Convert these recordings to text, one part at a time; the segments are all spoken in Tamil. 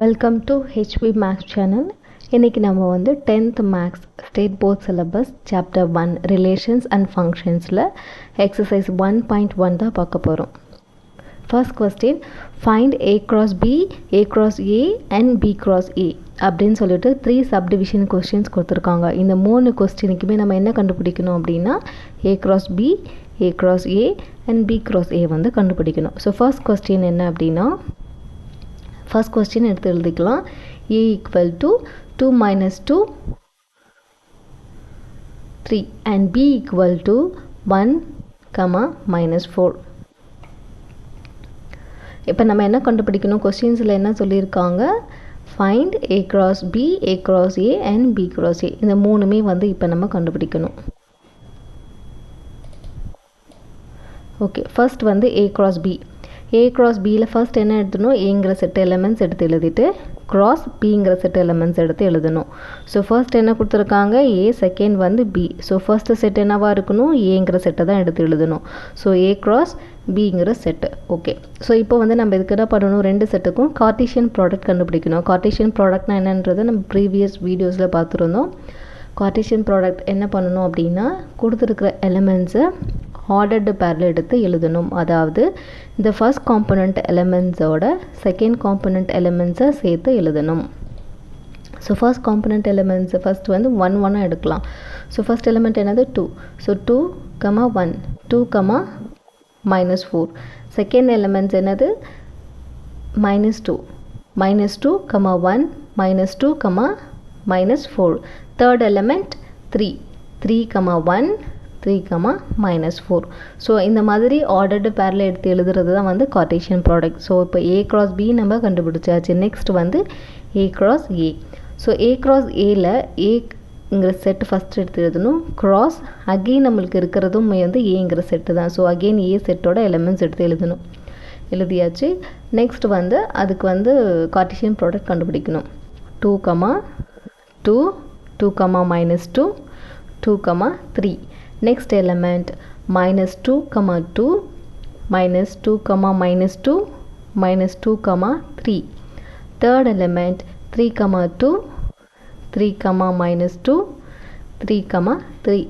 Welcome to HP maths channel. இன்றைக்கி நம்ம வந்து 10th maths state board syllabus chapter 1 relations and ஃபங்க்ஷன்ஸில் எக்ஸசைஸ் 1.1 தான் பார்க்க போகிறோம். First question, find A cross B, A cross A and B cross A அப்படின்னு சொல்லிட்டு 3 சப்டிவிஷன் கொஸ்டின்ஸ் கொடுத்துருக்காங்க. இந்த 3 கொஸ்டினுக்குமே நம்ம என்ன கண்டுபிடிக்கணும் அப்படின்னா A cross B, A cross A and B cross A வந்து கண்டுபிடிக்கணும். ஸோ ஃபர்ஸ்ட் கொஸ்டின் என்ன அப்படின்னா, ஃபர்ஸ்ட் கொஸ்டின் எடுத்து எழுதிக்கலாம். A equal to 2 minus 2 3 and B equal to 1 minus 4. இப்போ நம்ம என்ன கண்டுபிடிக்கணும், கொஸ்டின்ஸில் என்ன சொல்லியிருக்காங்க, find A cross B, A cross A and B cross A. இந்த மூணுமே வந்து இப்போ நம்ம கண்டுபிடிக்கணும். ஓகே, ஃபர்ஸ்ட் வந்து A cross B. A cross Bயில் ஃபர்ஸ்ட் என்ன எடுத்துணும், ஏங்கிற செட் எலிமெண்ட்ஸ் எடுத்து எழுதிட்டு cross Bங்கிற செட் எலிமெண்ட்ஸ் எடுத்து எழுதணும். ஸோ ஃபர்ஸ்ட் என்ன கொடுத்துருக்காங்க, A, செகண்ட் வந்து B. ஸோ ஃபர்ஸ்ட் செட் என்னவாக இருக்கணும், ஏங்கிற செட்டை தான் எடுத்து எழுதணும். ஸோ A cross Bங்கிற செட்டு. ஓகே, ஸோ இப்போ வந்து நம்ம இதுக்கு என்ன பண்ணணும், ரெண்டு செட்டுக்கும் கார்ட்டீசியன் ப்ராடக்ட் கண்டுபிடிக்கணும். கார்ட்டீசியன் ப்ராடக்ட்னா என்னன்றதை நம்ம ப்ரீவியஸ் வீடியோஸில் பார்த்துருந்தோம். கார்ட்டீசியன் ப்ராடக்ட் என்ன பண்ணணும் அப்படின்னா, கொடுத்துருக்கிற எலிமெண்ட்ஸை ஆர்டர்டு பேரில் எடுத்து எழுதணும். அதாவது இந்த ஃபர்ஸ்ட் காம்பனண்ட் எலிமெண்ட்ஸோட செகண்ட் காம்பனண்ட் எலிமெண்ட்ஸை சேர்த்து எழுதணும். ஸோ ஃபர்ஸ்ட் காம்பனண்ட் எலிமெண்ட்ஸை ஃபர்ஸ்ட் வந்து 1 1 எடுக்கலாம். ஸோ ஃபர்ஸ்ட் எலிமெண்ட் என்னது 2. ஸோ 2, 1, 2, -4. செகண்ட் எலிமெண்ட்ஸ் என்னது -2, -2, 1, -2, -4. Third element 3, 3, 1, 3, -4. ஸோ இந்த மாதிரி ஆர்டர்டு பேரில் எடுத்து எழுதுறது தான் வந்து கார்ட்டீசியன் ப்ராடக்ட். ஸோ இப்போ A cross B நம்ம கண்டுபிடிச்சாச்சு. நெக்ஸ்ட் வந்து A cross A. So A cross Aல ஏங்கிற செட்டு ஃபஸ்ட் எடுத்து எழுதணும். கிராஸ் அகெயின் நம்மளுக்கு இருக்கிறதும் வந்து ஏங்கிற செட்டு தான். ஸோ அகெயின் ஏ செட்டோட எலிமெண்ட்ஸ் எடுத்து எழுதணும். எழுதியாச்சு. நெக்ஸ்ட் வந்து அதுக்கு வந்து கார்ட்டீசியன் ப்ராடக்ட் கண்டுபிடிக்கணும். 2, 2, 2, -2, 2, 3. Next element -2, 2, -2, -2, -2, 3. Third element 3, 2, 3, -2, 3, 3.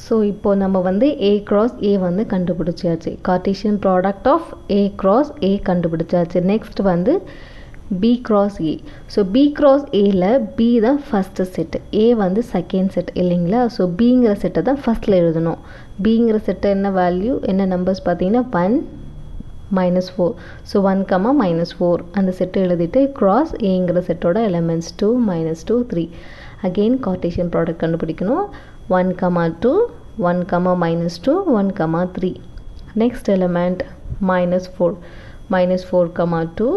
So இப்போ நம்ம வந்து A cross A வந்து கண்டுபிடிச்சாச்சு. Cartesian product of A cross A கண்டுபிடிச்சாச்சு. நெக்ஸ்ட் வந்து B cross A. So B cross Aல B தான் ஃபஸ்ட்டு செட்டு, A வந்து செகண்ட் செட் இல்லைங்களா. ஸோ Bங்கிற செட்டை தான் ஃபஸ்ட்டில் எழுதணும். Bங்கிற செட்டை என்ன வேல்யூ, என்ன நம்பர்ஸ் பார்த்தீங்கன்னா 1, -4. ஸோ 1, -4 அந்த செட்டை எழுதிட்டு cross Aங்கிற செட்டோட எலிமெண்ட்ஸ் 2, -2, 3. அகெயின் கார்ட்டீசியன் ப்ராடக்ட் கண்டுபிடிக்கணும். 1, 2, 1, -2, 1, 3. Next element -4, -4, 2,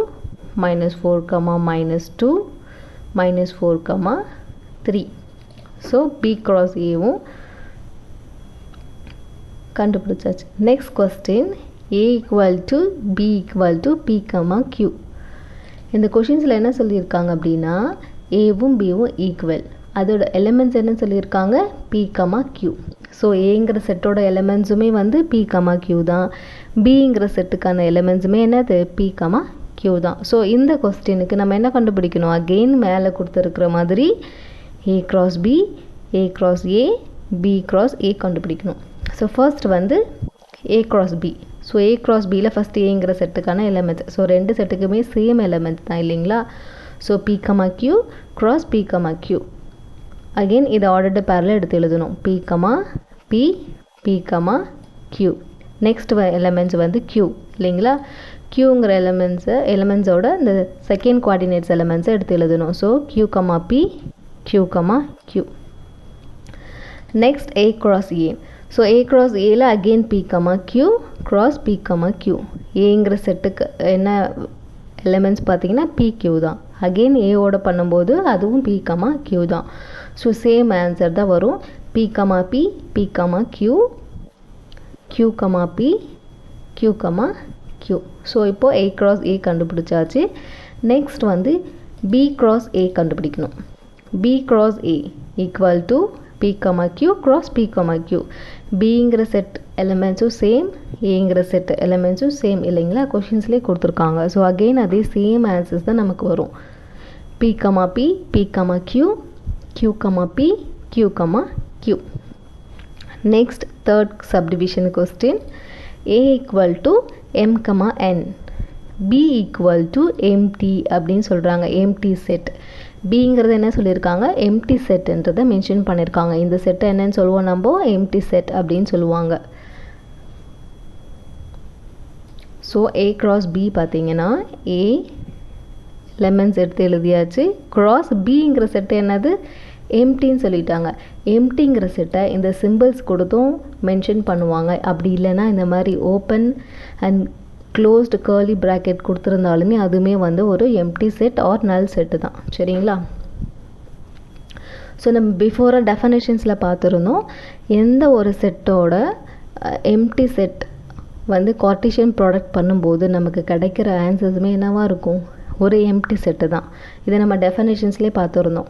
-4, -2, -4, 3. So B cross Aவும் கண்டுபிடிச்சாச்சு. Next question, A equal to B equal to P, Q. இந்த கொஷின்ஸில் என்ன சொல்லியிருக்காங்க அப்படின்னா, ஏவும் பிவும் ஈக்குவல். அதோட எலிமெண்ட்ஸ் என்ன சொல்லியிருக்காங்க, P, Q. ஸோ ஏங்கிற செட்டோட எலிமெண்ட்ஸுமே வந்து P, Q தான். Bங்கிற செட்டுக்கான எலிமெண்ட்ஸுமே என்னது P, Q தான். ஸோ இந்த கொஸ்டினுக்கு நம்ம என்ன கண்டுபிடிக்கணும், அகெயின் மேலே கொடுத்துருக்குற மாதிரி A cross B, A cross A, B cross A கண்டுபிடிக்கணும். ஸோ ஃபர்ஸ்ட் வந்து A cross B. So A cross Bயில் ஃபஸ்ட் ஏங்கிற செட்டுக்கான எலிமெண்ட்ஸ். ஸோ ரெண்டு செட்டுக்குமே சேம் எலிமெண்ட்ஸ் தான் இல்லைங்களா. So P, Q cross P, Q. Again இதை ஆர்டர்டு பேரில் எடுத்து எழுதணும். P, P, P, Q. Next elements வந்து Q இல்லைங்களா. Qங்கிற எலிமெண்ட்ஸோட இந்த செகண்ட் கோஆர்டினேட்ஸ் எலிமெண்ட்ஸை எடுத்து எழுதணும். So Q, P, Q, Q. Next A cross A. So A cross Aல again P, Q cross P, Q. ஏங்கிற செட்டுக்கு என்ன எலிமெண்ட்ஸ் பார்த்தீங்கன்னா P, Q தான். அகெயின் ஏவோட பண்ணும்போது அதுவும் P, Q தான். ஸோ சேம் ஆன்சர் தான் வரும். P, P, P, Q, Q, P, Q, Q. So இப்போது A cross A கண்டுபிடிச்சாச்சு. நெக்ஸ்ட் வந்து B cross A கண்டுபிடிக்கணும். B cross A equal to P, Q cross P, Q. Bங்கிற செட் எலிமெண்ட்ஸும் சேம், ஏங்கிற செட் எலிமெண்ட்ஸும் சேம் இல்லைங்களா, கொஷின்ஸ்லேயே கொடுத்துருக்காங்க. ஸோ அகெயின் அதே சேம் ஆன்சர்ஸ் தான் நமக்கு வரும். P, P, P, Q, Q, P, Q, Q. Next, third subdivision question. A equal to M, N. B equal to empty அப்படின்னு சொல்கிறாங்க. empty set. Bங்கிறது என்ன சொல்லியிருக்காங்க, empty setன்றதை மென்ஷன் பண்ணியிருக்காங்க. இந்த செட்டை என்னன்னு சொல்லுவோம் நம்ம, empty set அப்படின்னு சொல்லுவாங்க. ஸோ A cross B பார்த்தீங்கன்னா A எலிமெண்ட்ஸ் எடுத்து எழுதியாச்சு. cross Bங்கிற செட்டு என்னது, எம்டின்னு சொல்லிட்டாங்க. எம்டிங்கிற செட்டை இந்த சிம்பிள்ஸ் கொடுத்தும் மென்ஷன் பண்ணுவாங்க. அப்படி இல்லைன்னா இந்த மாதிரி open and closed curly bracket கொடுத்துருந்தாலுமே அதுவுமே வந்து ஒரு empty set or null set தான். சரிங்களா? ஸோ நம்ம பிஃபோராக டெஃபனேஷன்ஸில் பார்த்துருந்தோம், எந்த ஒரு செட்டோட எம்டி செட் வந்து கார்ட்டீசியன் ப்ராடக்ட் பண்ணும்போது நமக்கு கிடைக்கிற ஆன்சர்ஸுமே என்னவாக இருக்கும், ஒரு எம்டி செட்டு தான். இதை நம்ம டெஃபனேஷன்ஸ்லேயே பார்த்துருந்தோம்.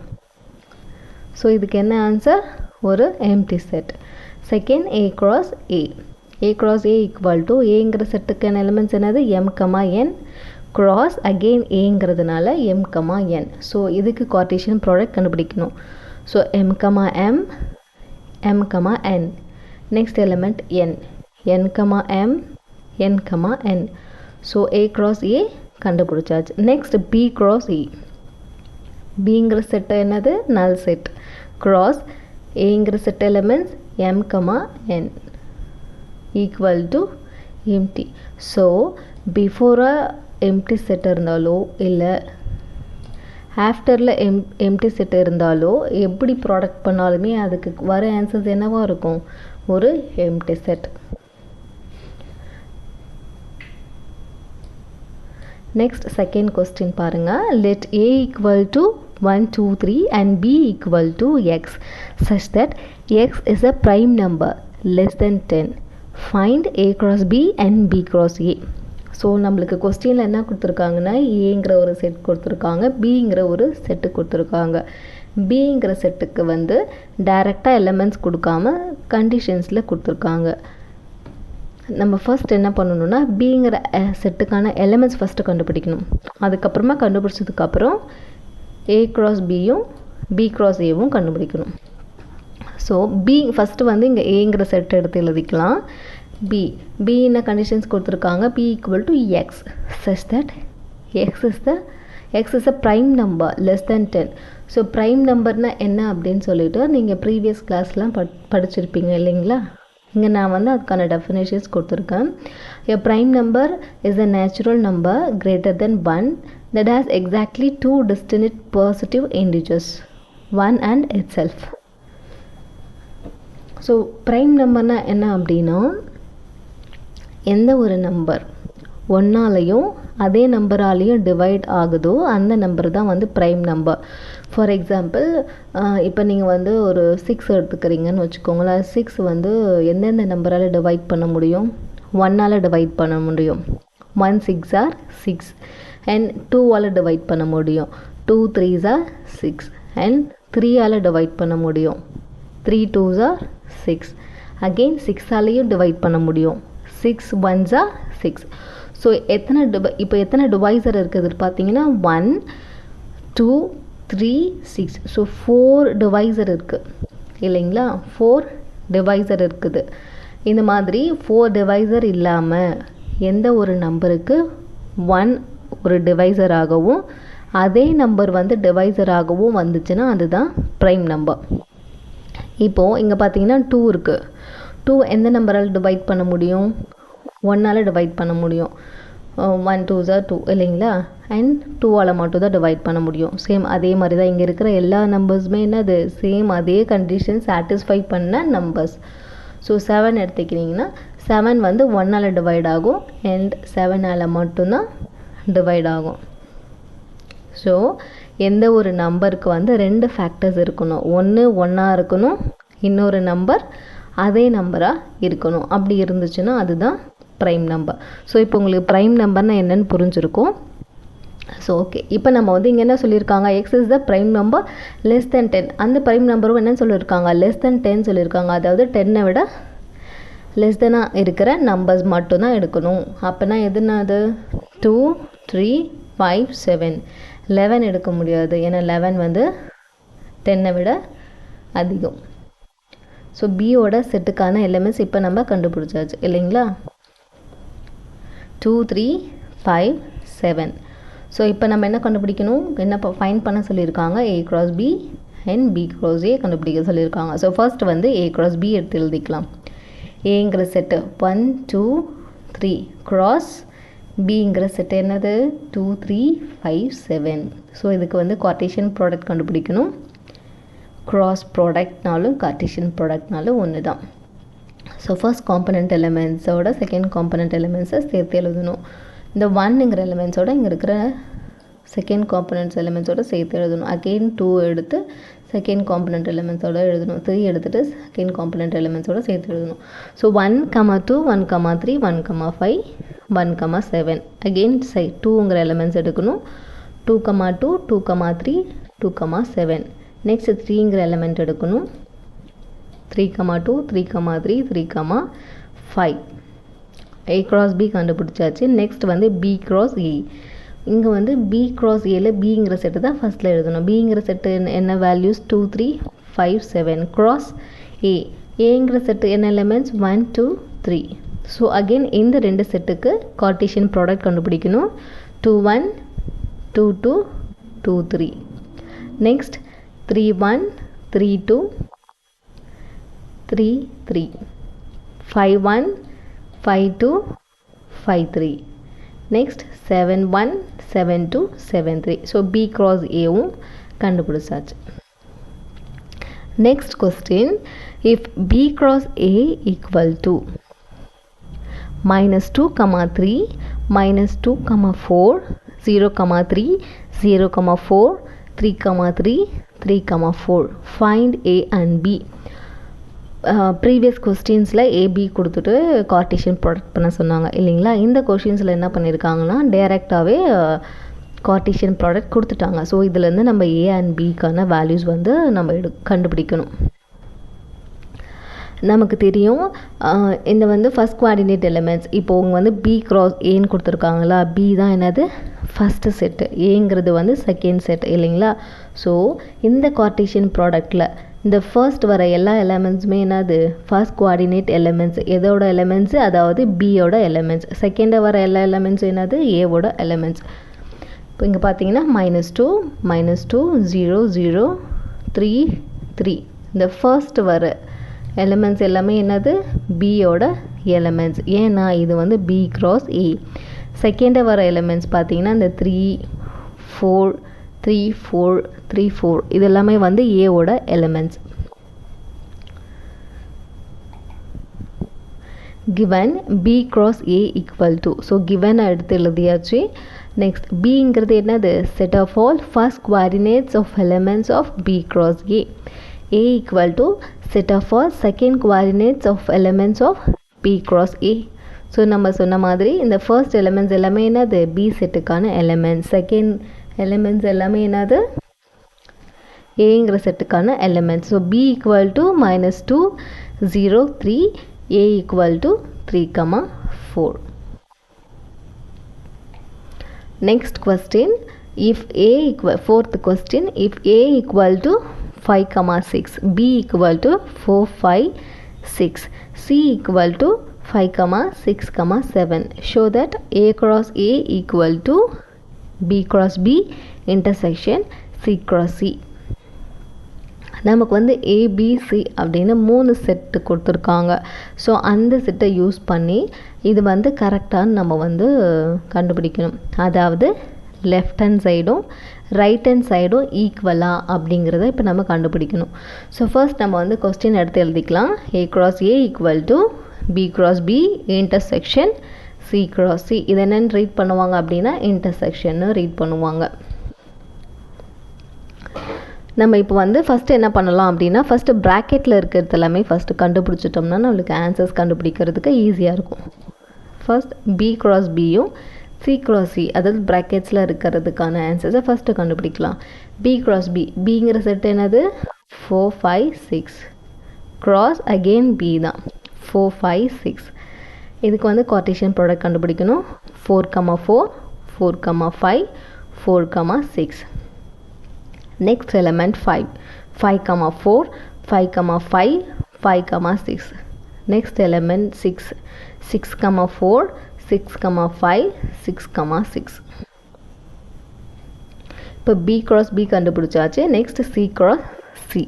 ஸோ இதுக்கு என்ன ஆன்சர், ஒரு empty set. Second, A cross A. A cross A equal to ஏங்கிற செட்டுக்கான எலிமெண்ட்ஸ் என்னது, M, N cross again Aங்கிறதுனால M, N. ஸோ இதுக்கு கார்ட்டீசியன் ப்ராடக்ட் கண்டுபிடிக்கணும். So M, M, N. Next element N, N, M, N, N. So A cross A கண்டுபிடிச்சாச்சு. Next B cross E. Bங்கிற செட்டு என்னது, நல் செட். cross Aங்கிற set elements M, N equal to empty. So பிஃபோராக எம்டி செட் இருந்தாலோ இல்லை ஆஃப்டரில் எம்டி செட் இருந்தாலோ எப்படி ப்ராடக்ட் பண்ணாலுமே அதுக்கு வர ஆன்சர்ஸ் என்னவாக இருக்கும், ஒரு empty set. Next second question பாருங்கள். Let A equal to 1, 2, 3 and B equal to X such that X is a prime number less than 10. Find A cross B and B cross A. So நம்மளுக்கு கொஸ்டினில் என்ன கொடுத்துருக்காங்கன்னா, ஏங்கிற ஒரு செட் கொடுத்துருக்காங்க, பிங்கிற ஒரு செட்டு கொடுத்துருக்காங்க. பிங்கிற செட்டுக்கு வந்து டைரெக்டாக எலிமெண்ட்ஸ் கொடுக்காம கண்டிஷன்ஸில் கொடுத்துருக்காங்க. நம்ம ஃபர்ஸ்ட் என்ன பண்ணணும்னா, பிங்கிற செட்டுக்கான எலிமெண்ட்ஸ் ஃபஸ்ட்டு கண்டுபிடிக்கணும். அதுக்கப்புறமா கண்டுபிடிச்சதுக்கப்புறம் A cross Bயும் B cross Aவும் கண்டுபிடிக்கணும். ஸோ B ஃபஸ்ட்டு வந்து இங்கே ஏங்கிற செட் எடுத்து எழுதிக்கலாம். B என்ன கண்டிஷன்ஸ் கொடுத்துருக்காங்க, P equal to X such that X is a prime number less than 10. So prime நம்பர்னால் என்ன அப்படின்னு சொல்லிட்டு நீங்கள் ப்ரீவியஸ் கிளாஸ்லாம் படிச்சிருப்பீங்க இல்லைங்களா? இங்கே நான் வந்து அதுக்கான டெஃபினேஷன்ஸ் கொடுத்துருக்கேன். A prime number is a natural number greater than 1 that has exactly 2 distinct positive integers, 1 and itself. So prime நம்பர்னால் என்ன அப்படின்னா, எந்த ஒரு நம்பர் ஒன்றாலையும் அதே நம்பராலையும் டிவைட் ஆகுதோ அந்த நம்பர் தான் வந்து ப்ரைம் நம்பர். ஃபார் எக்ஸாம்பிள், இப்போ நீங்கள் வந்து ஒரு 6 எடுத்துக்கிறீங்கன்னு வச்சுக்கோங்களேன். 6 வந்து எந்தெந்த நம்பரால் டிவைட் பண்ண முடியும், 1ஆல் டிவைட் பண்ண முடியும். 1 6 are 6 and 2ஆல் டிவைட் பண்ண முடியும். 2 3s are 6 and 3ஆல் டிவைட் பண்ண முடியும். 3 2s are 6. அகெயின் 6ஆலையும் டிவைட் பண்ண முடியும். 6 1s are 6. ஸோ இப்போ எத்தனை டிவைசர் இருக்குது பார்த்தீங்கன்னா 1 2 3 6. ஸோ 4 டிவைசர் இருக்குது இல்லைங்களா, 4 டிவைசர் இருக்குது. இந்த மாதிரி 4 டிவைசர் இல்லாமல் எந்த ஒரு நம்பருக்கு 1 ஒரு டிவைசராகவும் அதே நம்பர் வந்து டிவைசராகவும் வந்துச்சுன்னா அதுதான் ப்ரைம் நம்பர். இப்போது இங்கே பார்த்தீங்கன்னா 2 இருக்குது. 2 எந்த நம்பரால் டிவைட் பண்ண முடியும், 1ஆல் டிவைட் பண்ண முடியும். 1 2s are 2 இல்லைங்களா, அண்ட் 2ஆல் மட்டும் தான் டிவைட் பண்ண முடியும். சேம் அதே மாதிரி தான் இங்கே இருக்கிற எல்லா நம்பர்ஸுமே என்னது, சேம் அதே கண்டிஷன் சாட்டிஸ்ஃபை பண்ண நம்பர்ஸ். ஸோ 7 எடுத்துக்கிட்டிங்கன்னா 7 வந்து 1ஆல் டிவைட் ஆகும் அண்ட் 7ஆல் மட்டும்தான் டிவைட் ஆகும். ஸோ எந்த ஒரு நம்பருக்கு வந்து 2 ஃபேக்டர்ஸ் இருக்கணும். ஒன்று 1ஆக இருக்கணும், இன்னொரு நம்பர் அதே நம்பராக இருக்கணும். அப்படி இருந்துச்சுன்னா அதுதான் ப்ரைம் நம்பர். ஸோ இப்போ உங்களுக்கு ப்ரைம் நம்பர்னால் என்னென்னு புரிஞ்சிருக்கும். ஸோ ஓகே, இப்போ நம்ம வந்து இங்கே என்ன சொல்லியிருக்காங்க, X is the prime number less தென் 10. அந்த ப்ரைம் நம்பரும் என்னன்னு சொல்லியிருக்காங்க, லெஸ் தென் 10 சொல்லியிருக்காங்க. அதாவது 10 விட லெஸ் தெனாக இருக்கிற நம்பர்ஸ் மட்டும்தான் எடுக்கணும். அப்போனா எதுனா அது 2 3 5 7 11 எடுக்க முடியாது, ஏன்னா 11 வந்து 10 விட அதிகம். ஸோ பியோட செட்டுக்கான எலிமெண்ட்ஸ் இப்போ நம்ம கண்டுபிடிச்சாச்சு இல்லைங்களா. 2 3 5 7. ஸோ இப்போ நம்ம என்ன கண்டுபிடிக்கணும், என்ன ஃபைண்ட் பண்ண சொல்லியிருக்காங்க, A cross B and B cross A கண்டுபிடிக்க சொல்லியிருக்காங்க. ஸோ ஃபர்ஸ்ட் வந்து A cross B எடுத்து எழுதிக்கலாம். ஏங்கிற செட்டு 1 2 3 cross Bங்கிற செட்டு என்னது 2 3 5 7. ஸோ இதுக்கு வந்து கார்ட்டீசியன் ப்ராடக்ட் கண்டுபிடிக்கணும். க்ராஸ் ப்ராடக்ட்னாலும் கார்ட்டீசியன் ப்ராடக்ட்னாலும் ஒன்று தான். ஸோ ஃபர்ஸ்ட் காம்பனண்ட் எலிமெண்ட்ஸோட செகண்ட் காம்பனண்ட் எலிமெண்ட்ஸை சேர்த்து எழுதணும். இந்த 1ங்கிற எலிமெண்ட்ஸோட இங்கே இருக்கிற செகண்ட் காம்பனண்ட்ஸ் எலிமெண்ட்ஸோட சேர்த்து எழுதணும். அகெயின் 2 எடுத்து செகண்ட் காம்பனண்ட் எலிமெண்ட்ஸோட எழுதணும். 3 எடுத்துகிட்டு செகண்ட் காம்பனண்ட் எலிமெண்ட்ஸோட சேர்த்து எழுதணும். ஸோ 1 2 1 3 1 5 1 7. அகெயின் 2ங்கிற எலிமெண்ட்ஸ் எடுக்கணும். 2 2 2 3 2 7. நெக்ஸ்ட் 3ங்கிற எலிமெண்ட் எடுக்கணும். 3 2 3 3 3 5. A cross B கண்டுபிடிச்சாச்சு. நெக்ஸ்ட் வந்து B cross A. இங்கே வந்து B cross Aல Bங்கிற செட்டு தான் ஃபஸ்ட்டில் எழுதணும். Bங்கிற செட்டு என்ன வேல்யூஸ் 2 3 5 7. cross A. Aங்கிற செட்டு என்ன எலிமெண்ட்ஸ் 1 2 3. ஸோ அகெயின் இந்த ரெண்டு செட்டுக்கு கார்ட்டீசியன் ப்ராடக்ட் கண்டுபிடிக்கணும். 2 1 2 2 2 3. Next 3 1 3 2 3 3. 5 1 5 2 5 3. Next 7 1 7 2 7 3. So B cross Aவும் கண்டுபிடிச்சாச்சு. Next question, if B cross A equal to -2 3 -2 4 0 3 0 4 3 3 3 4. Find A and B. Previous கொஸ்டின்ஸில் ஏபி கொடுத்துட்டு கார்ட்டீசியன் ப்ராடக்ட் பண்ண சொன்னாங்க இல்லைங்களா. இந்த கொஸ்டின்ஸில் என்ன பண்ணியிருக்காங்கன்னா டைரெக்டாகவே கார்ட்டீசியன் ப்ராடக்ட் கொடுத்துட்டாங்க. ஸோ இதுலேருந்து நம்ம ஏ அண்ட் பிக்கான வேல்யூஸ் வந்து நம்ம கண்டுபிடிக்கணும். நமக்கு தெரியும் இந்த வந்து ஃபஸ்ட் குவாடினேட் எலிமெண்ட்ஸ். இப்போது உங்க வந்து B cross Aன்னு கொடுத்துருக்காங்களா, B தான் என்னது ஃபஸ்ட்டு செட்டு, ஏங்கிறது வந்து செகண்ட் செட் இல்லைங்களா. ஸோ இந்த கார்ட்டீசியன் ப்ராடக்டில் இந்த ஃபர்ஸ்ட் வர எல்லா எலிமெண்ட்ஸுமே என்னது ஃபர்ஸ்ட் குவாடினேட் எலிமெண்ட்ஸ். எதோட எலிமெண்ட்ஸு, அதாவது பியோட எலிமெண்ட்ஸ். செகண்டாக வர எல்லா எலிமெண்ட்ஸும் என்னது ஏவோட எலிமெண்ட்ஸ். இப்போ இங்கே பார்த்தீங்கன்னா -2 -2 0 0 3 3. இந்த ஃபர்ஸ்ட் வர எலிமெண்ட்ஸ் எல்லாமே என்னது பியோட எலிமெண்ட்ஸ். ஏன்னா இது வந்து B cross A. செகண்டாக வர எலிமெண்ட்ஸ் பார்த்தீங்கன்னா இந்த 3 4 3 4 3 4 இது எல்லாமே வந்து ஏவோட elements. given B cross A equal to. So given எடுத்து எழுதியாச்சு. நெக்ஸ்ட் Bங்கிறது என்னது set of all first coordinates of elements of B cross A. A equal to set of all second coordinates of elements of B cross A. So நம்ம சொன்ன மாதிரி இந்த ஃபர்ஸ்ட் எலிமெண்ட்ஸ் எல்லாமே என்னது B செட்டுக்கான எலிமெண்ட்ஸ். செகண்ட் எலிமெண்ட்ஸ் எல்லாமே என்னது ஏங்கிற செட்டுக்கான elements. So B equal to -2 0 3. A equal to 3 4. Next question, if A equal, fourth question, if A equal to 5 6, B equal to 4 5 6, C equal to 5 6 7. Show that A cross A equal to B cross B intersection C cross C. நமக்கு வந்து ஏபிசி அப்படின்னு 3 செட்டு கொடுத்துருக்காங்க. ஸோ அந்த செட்டை யூஸ் பண்ணி இது வந்து கரெக்டாக நம்ம வந்து கண்டுபிடிக்கணும். அதாவது லெஃப்ட் ஹேண்ட் சைடும் ரைட் ஹேண்ட் சைடும் ஈக்குவலா அப்படிங்கிறத இப்போ நம்ம கண்டுபிடிக்கணும். ஸோ ஃபர்ஸ்ட் நம்ம வந்து கொஸ்டின் எடுத்து எழுதிக்கலாம். A cross A equal to B cross B intersection C cross C. இது என்னென்னு ரீட் பண்ணுவாங்க அப்படின்னா இன்டர்செக்ஷன்னு ரீட் பண்ணுவாங்க. நம்ம இப்போ வந்து ஃபஸ்ட்டு என்ன பண்ணலாம் அப்படின்னா ஃபஸ்ட்டு ப்ராக்கெட்டில் இருக்கிறது எல்லாமே ஃபஸ்ட்டு கண்டுபிடிச்சிட்டோம்னா நம்மளுக்கு ஆன்சர்ஸ் கண்டுபிடிக்கிறதுக்கு ஈஸியாக இருக்கும். First B cross Bயும் C cross C, அதாவது ப்ராக்கெட்ஸில் இருக்கிறதுக்கான ஆன்சர்ஸை ஃபஸ்ட்டு கண்டுபிடிக்கலாம். B cross B, Bங்கிற செட் என்னது 4 5 6 cross again B தான் 4 5 6. இதுக்கு வந்து கார்ட்டீசியன் ப்ராடக்ட் கண்டுபிடிக்கணும். 4 4 4 5 4 6. Next element 5 5 4 5 5 5 6. Next element 6 6 4 6 5 6 6. இப்போ B cross B கண்டுபிடிச்சாச்சு. Next C cross C.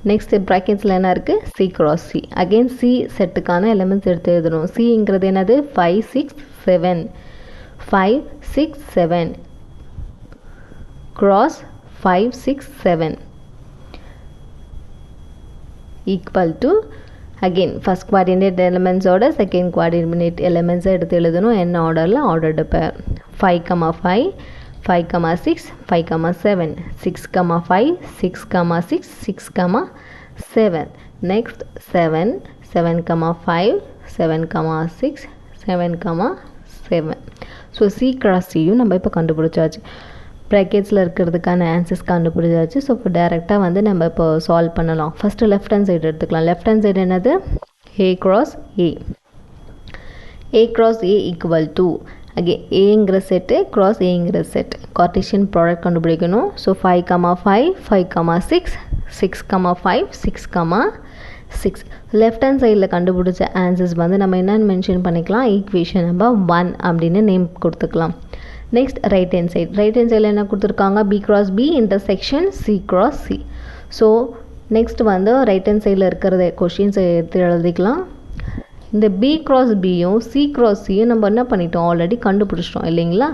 Next ப்ராக்கெட்ஸில் என்ன இருக்குது? C cross C. Again C செட்டுக்கான எலிமெண்ட்ஸ் எடுத்து எழுதணும். Cங்கிறது என்னது? 5 6 7 5 6 7 cross 5 6 7 equal to again first coordinate எலிமெண்ட்ஸோட செகண்ட் குவாடினேட் எலிமெண்ட்ஸை எடுத்து எழுதணும். என்ன ஆர்டரில்? ஆர்டர்டு பேர். 5 5 5 6 5 7 6 5 6 6 6 7. Next 7 7 5 7 6 7 7. ஸோ C cross Cயும் நம்ம இப்போ கண்டுபிடிச்சாச்சு. ப்ராக்கெட்ஸில் இருக்கிறதுக்கான ஆன்சர்ஸ் கண்டுபிடிச்சாச்சு. ஸோ இப்போ டேரெக்டாக வந்து நம்ம இப்போ சால்வ் பண்ணலாம். ஃபஸ்ட்டு லெஃப்ட் ஹேண்ட் சைடு எடுத்துக்கலாம். லெஃப்ட் ஹேண்ட் சைடு என்னது? A cross A. A cross A equal to அகே ஏங்கிற செட்டு cross ஏங்கிற செட். கார்ட்டீசியன் ப்ராடக்ட் கண்டுபிடிக்கணும். ஸோ 5 5 5 6 6 5 6 6. லெஃப்ட் ஹேண்ட் சைடில் கண்டுபிடிச்ச ஆன்சர்ஸ் வந்து நம்ம என்னென்னு மென்ஷன் பண்ணிக்கலாம்? ஈக்குவேஷன் நம்பர் 1 அப்படின்னு நேம் கொடுத்துக்கலாம். Next right hand side. Right hand சைடில் என்ன கொடுத்துருக்காங்க? B cross B intersection C cross C. So next வந்து ரைட் ஹேண்ட் சைடில் இருக்கிறத கொஷின்ஸ் எடுத்து எழுதிக்கலாம். இந்த B cross Bயும் C cross Cயும் நம்ம என்ன பண்ணிட்டோம்? ஆல்ரெடி கண்டுபிடிச்சிட்டோம் இல்லைங்களா?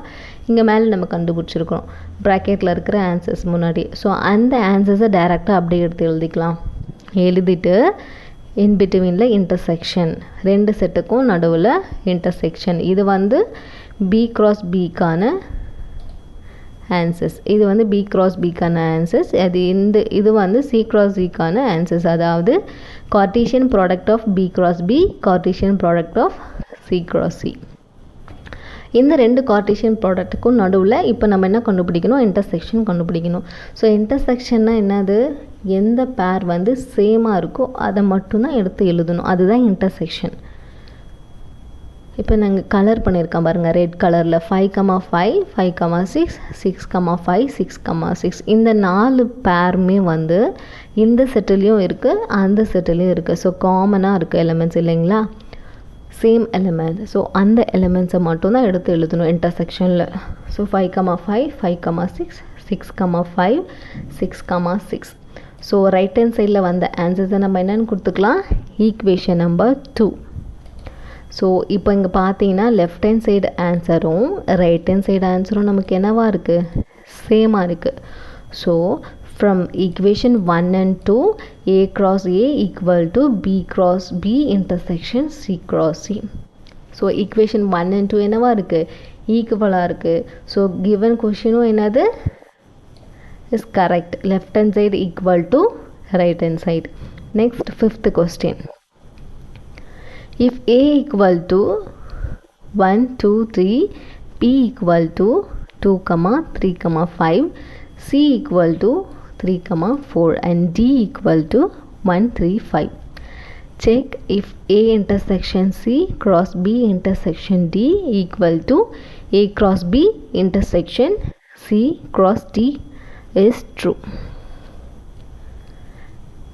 இங்கே மேலே நம்ம கண்டுபிடிச்சிருக்கிறோம் ப்ராக்கெட்டில் இருக்கிற ஆன்சர்ஸ் முன்னாடி. ஸோ அந்த ஆன்சர்ஸை டைரெக்டாக அப்படியே எடுத்து எழுதிக்கலாம். எழுதிட்டு இன் பிட்வீனில் இன்டர்செக்ஷன், ரெண்டு செட்டுக்கும் நடுவில் இன்டர்செக்ஷன். இது வந்து B cross Bக்கான ஆன்சர்ஸ். இது வந்து B cross Bக்கான ஆன்சர்ஸ். இது வந்து C cross Cக்கான ஆன்சர்ஸ். அதாவது Cartesian product of B cross B, Cartesian product of C cross C. இந்த ரெண்டு கார்ட்டீசியன் ப்ராடக்ட்டுக்கும் நடுவில் இப்போ நம்ம என்ன கண்டுபிடிக்கணும்? இன்டர்செக்ஷன் கண்டுபிடிக்கணும். ஸோ இன்டர்செக்ஷன்னா என்னது? எந்த பேர் வந்து சேமாக இருக்கோ அதை மட்டும்தான் எடுத்து எழுதணும். அதுதான் இன்டர்செக்ஷன். இப்போ நாங்கள் கலர் பண்ணியிருக்கோம் பாருங்கள், ரெட் கலரில் 5 5 5 6 6 5 6 6. இந்த 4 பேருமே வந்து இந்த செட்டிலையும் இருக்குது, அந்த செட்டிலையும் இருக்குது. ஸோ காமனாக இருக்குது எலிமெண்ட்ஸ் இல்லைங்களா? Same element. ஸோ அந்த எலிமெண்ட்ஸை மட்டும்தான் எடுத்து எழுதணும் இன்டர்செக்ஷனில். ஸோ 5 5 5 6 6 5 6 6. ஸோ ரைட் ஹேண்ட் சைடில் வந்த ஆன்சர்ஸை நம்ம என்னென்னு கொடுத்துக்கலாம்? Equation number 2. ஸோ இப்போ இங்கே பார்த்தீங்கன்னா லெஃப்ட் ஹேண்ட் சைடு ஆன்சரும் ரைட் ஹேண்ட் சைடு ஆன்சரும் நமக்கு என்னவாக இருக்குது? சேமாக இருக்குது. So from equation 1 and 2 A cross A equal to B cross B intersection C cross C. So equation 1 and 2 என்னவாக இருக்குது? ஈக்குவலாக இருக்குது. ஸோ கிவன் கொஷினும் என்னது? is correct. Left hand side equal to right hand side. Next, fifth question. If A equal to 1 2 3, B equal to 2 3 5, C equal to 3 4 and D equal to 1 3 5. Check if A intersection C cross B intersection D equal to A cross B intersection C cross D is true.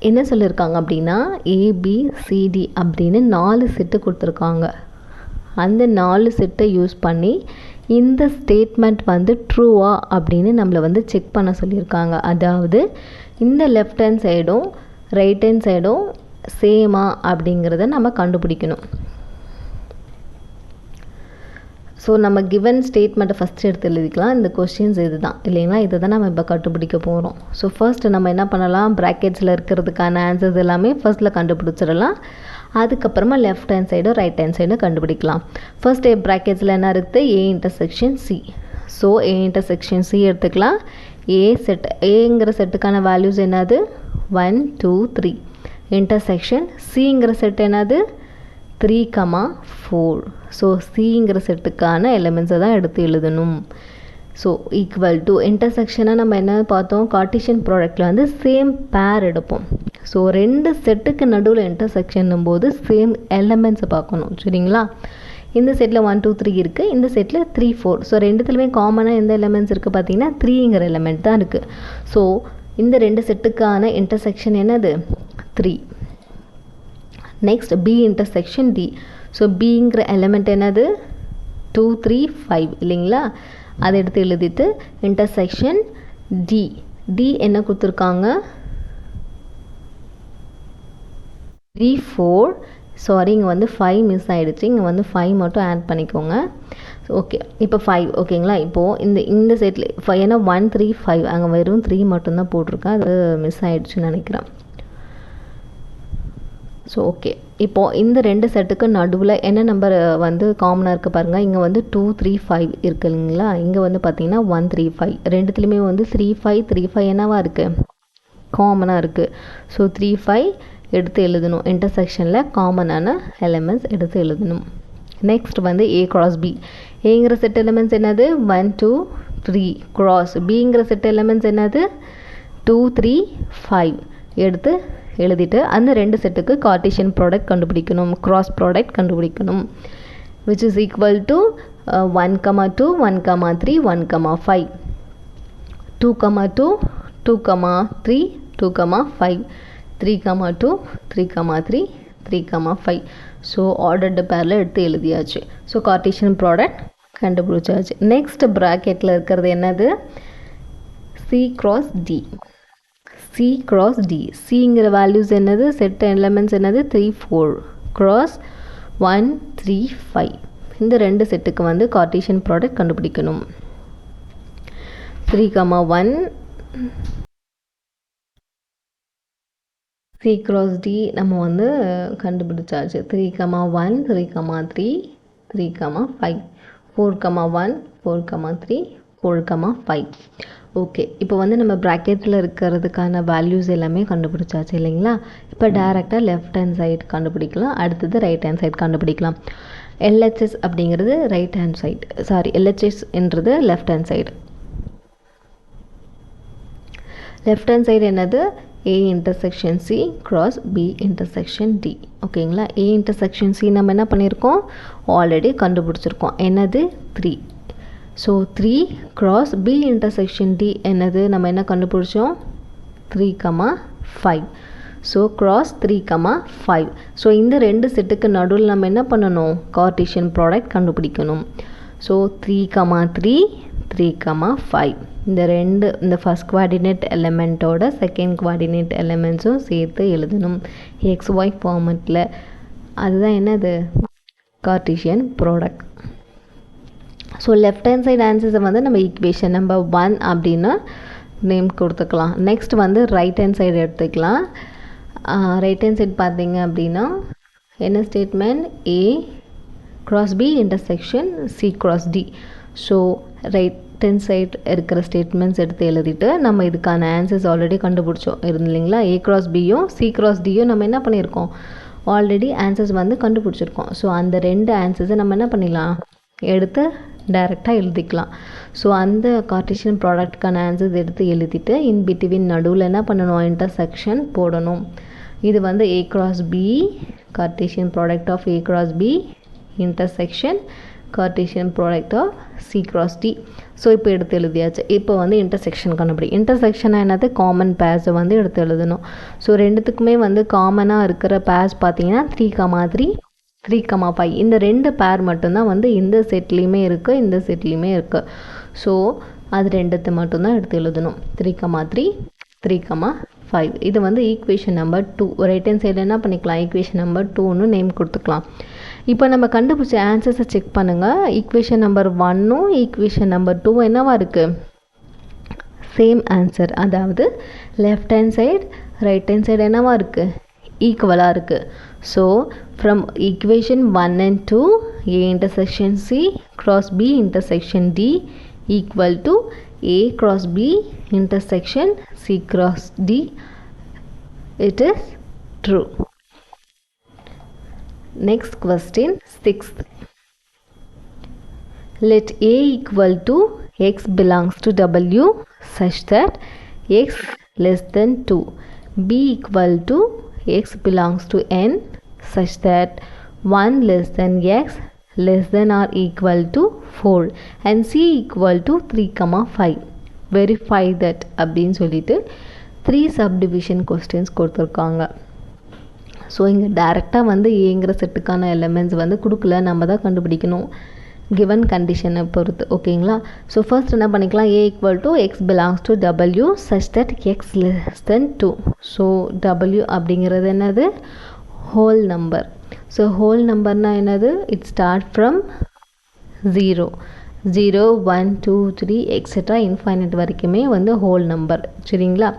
என்ன சொல்லியிருக்காங்க அப்படின்னா ABCD அப்படின்னு 4 செட்டு கொடுத்துருக்காங்க. அந்த 4 செட்டை யூஸ் பண்ணி இந்த ஸ்டேட்மெண்ட் வந்து ட்ரூவா அப்படின்னு நம்மளை வந்து செக் பண்ண சொல்லியிருக்காங்க. அதாவது இந்த லெஃப்ட் ஹேண்ட் சைடும் ரைட் ஹேண்ட் சைடும் சேமா அப்படிங்கிறத நம்ம கண்டுபிடிக்கணும். ஸோ நம்ம கிவன் ஸ்டேட்மெண்ட்டை ஃபஸ்ட்டு எடுத்து எழுதிக்கலாம். இந்த கொஸ்டின்ஸ் இது தான் இல்லைங்களா? இதை தான் நம்ம இப்போ கண்டுபிடிக்க போகிறோம். ஸோ ஃபர்ஸ்ட் நம்ம என்ன பண்ணலாம்? ப்ராக்கெட்ஸில் இருக்கிறதுக்கான ஆன்சர்ஸ் எல்லாமே ஃபர்ஸ்ட்டில் கண்டுபிடிச்சிடலாம். அதுக்கப்புறமா லெஃப்ட் ஹேண்ட் சைடும் ரைட் ஹேண்ட் சைடும் கண்டுபிடிக்கலாம். ஃபர்ஸ்ட் ப்ராக்கெட்ஸில் என்ன இருக்குது? A intersection C. So A intersection C எடுத்துக்கலாம். ஏங்கிற செட்டுக்கான வேல்யூஸ் என்னது? 1 2 3. இன்டர்செக்ஷன் Cங்கிற செட் என்னது? 3 4. ஸோ Cங்கிற செட்டுக்கான எலிமெண்ட்ஸை தான் எடுத்து எழுதணும். ஸோ ஈக்குவல் டு இன்டர்செக்ஷனாக நம்ம என்ன பார்த்தோம்? கார்ட்டீசியன் ப்ராடக்டில் வந்து சேம் பேர் எடுப்போம். ஸோ ரெண்டு செட்டுக்கு நடுவில் இன்டர்செக்ஷன் போது சேம் எலமெண்ட்ஸை பார்க்கணும் சரிங்களா. இந்த செட்டில் 1 2 3 இருக்குது, இந்த செட்டில் 3 4. ஸோ ரெண்டுத்துலையுமே காமனாக எந்த எலமெண்ட்ஸ் இருக்குது பார்த்தீங்கன்னா 3ங்கிற எலமெண்ட் தான் இருக்குது. ஸோ இந்த ரெண்டு செட்டுக்கான இன்டர்செக்ஷன் என்னது 3. Next B intersection D. So பிங்கிற எலமெண்ட் என்னது 2 3 5 இல்லைங்களா. அதை எடுத்து எழுதிட்டு இன்டர்செக்ஷன் டி. டி என்ன கொடுத்துருக்காங்க 3 4. சாரி இங்கே வந்து 5 மிஸ் ஆகிடுச்சு, இங்கே வந்து 5 மட்டும் ஆட் பண்ணிக்கோங்க. ஓகே இப்போ 5 ஓகேங்களா. இப்போது இந்த செட்டில் 5 ஏன்னா 1 3 5 அங்கே வெறும் 3 மட்டும்தான் போட்டிருக்கேன், அது மிஸ் ஆகிடுச்சுன்னு நினைக்கிறேன். ஸோ ஓகே இப்போது இந்த ரெண்டு செட்டுக்கு நடுவில் என்ன நம்பர் வந்து காமனாக இருக்குது பாருங்கள். இங்கே வந்து 2 3 5 இருக்குது இல்லைங்களா. இங்கே வந்து பார்த்தீங்கன்னா 1 3 5. ரெண்டுத்துலேயுமே வந்து 3 5 3 5 என்னவா இருக்குது காமனாக இருக்குது. ஸோ 3 5 எடுத்து எழுதணும். இன்டர்செக்ஷனில் காமனான எலிமெண்ட்ஸ் எடுத்து எழுதணும். நெக்ஸ்ட் வந்து ஏ கிராஸ் பி. ஏங்கிற செட் எலிமெண்ட்ஸ் என்னது 1 2 3 கிராஸ் பிங்கிற செட் எலிமெண்ட்ஸ் என்னது 2 3 5 எடுத்து எழுதிட்டு அந்த ரெண்டு செட்டுக்கு கார்ட்டீசியன் ப்ராடக்ட் கண்டுபிடிக்கணும், கிராஸ் ப்ராடக்ட் கண்டுபிடிக்கணும். which is equal to 1 2 1 3 1 5 2 2 2 3 2 5 3 2 3 3 3 5. So ordered பேரில் எடுத்து எழுதியாச்சு. ஸோ கார்ட்டீசியன் ப்ராடக்ட் கண்டுபிடிச்சாச்சு. நெக்ஸ்ட் ப்ராக்கெட்டில் இருக்கிறது என்னது C cross D. C cross D. சிங்கிற வேல்யூஸ் என்னது செட் எலிமெண்ட்ஸ் என்னது 3 4 கிராஸ் 1 3 5. இந்த ரெண்டு செட்டுக்கு வந்து கார்ட்டீசியன் ப்ராடக்ட் கண்டுபிடிக்கணும். 3 1 சி கிராஸ் டி நம்ம வந்து கண்டுபிடிச்சாச்சு. 3 1 3 3 3 5 4 1 4 3 4 5. ஓகே இப்போ வந்து நம்ம ப்ராக்கெட்டில் இருக்கிறதுக்கான வேல்யூஸ் எல்லாமே கண்டுபிடிச்சாச்சு இல்லைங்களா. இப்போ டேரெக்டாக லெஃப்ட் ஹேண்ட் சைடு கண்டுபிடிக்கலாம், அடுத்தது ரைட் ஹேண்ட் சைடு கண்டுபிடிக்கலாம். எல்ஹெச்எஸ் அப்படிங்கிறது ரைட் ஹேண்ட் சைடு, சாரி எல்ஹெச்எஸ்ன்றது left hand side. Left hand side என்னது A intersection C cross B intersection D. ஓகேங்களா. A இன்டர்செக்ஷன் C நம்ம என்ன பண்ணியிருக்கோம் ஆல்ரெடி கண்டுபிடிச்சிருக்கோம், என்னது 3. So 3 cross B intersection D என்னது நம்ம என்ன கண்டுபிடிச்சோம் 3 5. So cross 3 5. ஸோ இந்த ரெண்டு செட்டுக்கு நடுவில் நம்ம என்ன பண்ணணும் கார்ட்டீசியன் ப்ராடக்ட் கண்டுபிடிக்கணும். ஸோ 3 3 3 5. இந்த ஃபர்ஸ்ட் குவாடினேட் எலிமெண்ட்டோட செகண்ட் குவாடினேட் எலிமெண்ட்ஸும் சேர்த்து எழுதணும் XY ஃபார்மெட்டில். அதுதான் என்னது Cartesian product. So left hand side ஆன்சர்ஸை வந்து நம்ம ஈக்குவேஷன் நம்பர் 1 அப்படின்னு நேம் கொடுத்துக்கலாம். நெக்ஸ்ட் வந்து ரைட் ஹேண்ட் சைடு எடுத்துக்கலாம். ரைட் ஹேண்ட் சைடு பார்த்தீங்க அப்படின்னா என்ன statement A cross B intersection C cross D. So right hand side இருக்கிற ஸ்டேட்மெண்ட்ஸ் எடுத்து எழுதிட்டு நம்ம இதுக்கான ஆன்சர்ஸ் ஆல்ரெடி கண்டுபிடிச்சோம் இல்லைங்களா. A cross Bயும் C cross Dயும் நம்ம என்ன பண்ணியிருக்கோம் ஆல்ரெடி ஆன்சர்ஸ் வந்து கண்டுபிடிச்சிருக்கோம். ஸோ அந்த ரெண்டு ஆன்சர்ஸை நம்ம என்ன பண்ணிடலாம் எடுத்து டைரெக்டாக எழுதிக்கலாம். ஸோ அந்த கார்ட்டீசியன் ப்ராடக்ட்கான ஆன்சர்ஸ் எடுத்து எழுதிட்டு இன் பிட்வீன் நடுவில் என்ன பண்ணணும் இன்டர்செக்ஷன் போடணும். இது வந்து A cross B Cartesian product of A cross B intersection Cartesian product of C cross D. So இப்போ எடுத்து எழுதியாச்சு. இப்போ வந்து இன்டர்செக்ஷன் கண்டுபிடி. இன்டர்செக்ஷனாக என்னது காமன் பேர்ஸை வந்து எடுத்து எழுதணும். ஸோ ரெண்டுத்துக்குமே வந்து காமனாக இருக்கிற பேர்ஸ் பார்த்தீங்கன்னா 3 3 3 5. இந்த ரெண்டு பேர் மட்டும்தான் வந்து இந்த செட்லேயுமே இருக்குது இந்த செட்லேயுமே இருக்குது. ஸோ அது ரெண்டுத்தை மட்டும்தான் எடுத்து எழுதணும் 3 3 3 5. இது வந்து ஈக்குவேஷன் நம்பர் 2. ரைட் ஹேண்ட் சைடில் என்ன பண்ணிக்கலாம் ஈக்குவேஷன் நம்பர் 2ன்னு நேம் கொடுத்துக்கலாம். இப்போ நம்ம கண்டுபிடிச்ச ஆன்சர்ஸை செக் பண்ணுங்கள். ஈக்குவேஷன் நம்பர் 1ம் ஈக்குவேஷன் நம்பர் 2 என்னவா இருக்குது சேம் ஆன்சர். அதாவது left hand side right hand side என்னவா இருக்குது ஈக்குவலாக இருக்குது. So from equation 1 and 2 A intersection C cross B intersection D equal to A cross B intersection C cross D. It is true. Next question 6th. Let A equal to X belongs to W such that X less than 2. B equal to x belongs to n such that 1 less than x less than or equal to 4 and c equal to 3,5. Verify that அப்படின்னு சொல்லிட்டு 3 subdivision questions கொடுத்துருக்காங்க. ஸோ இங்கே டேரெக்டாக வந்து ஏங்கிற செட்டுக்கான எலிமெண்ட்ஸ் வந்து கொடுக்கல, நம்ம தான் கண்டுபிடிக்கணும் given கண்டிஷனை பொறுத்து. ஓகேங்களா? ஸோ ஃபர்ஸ்ட் என்ன பண்ணிக்கலாம், a equal to x belongs to w such that x less than 2. So w அப்படிங்கிறது என்னது, ஹோல் நம்பர். ஸோ ஹோல் நம்பர்னால் என்னது, it start from 0 0 1 2 3 etcetera infinite வரைக்குமே வந்து ஹோல் நம்பர். சரிங்களா?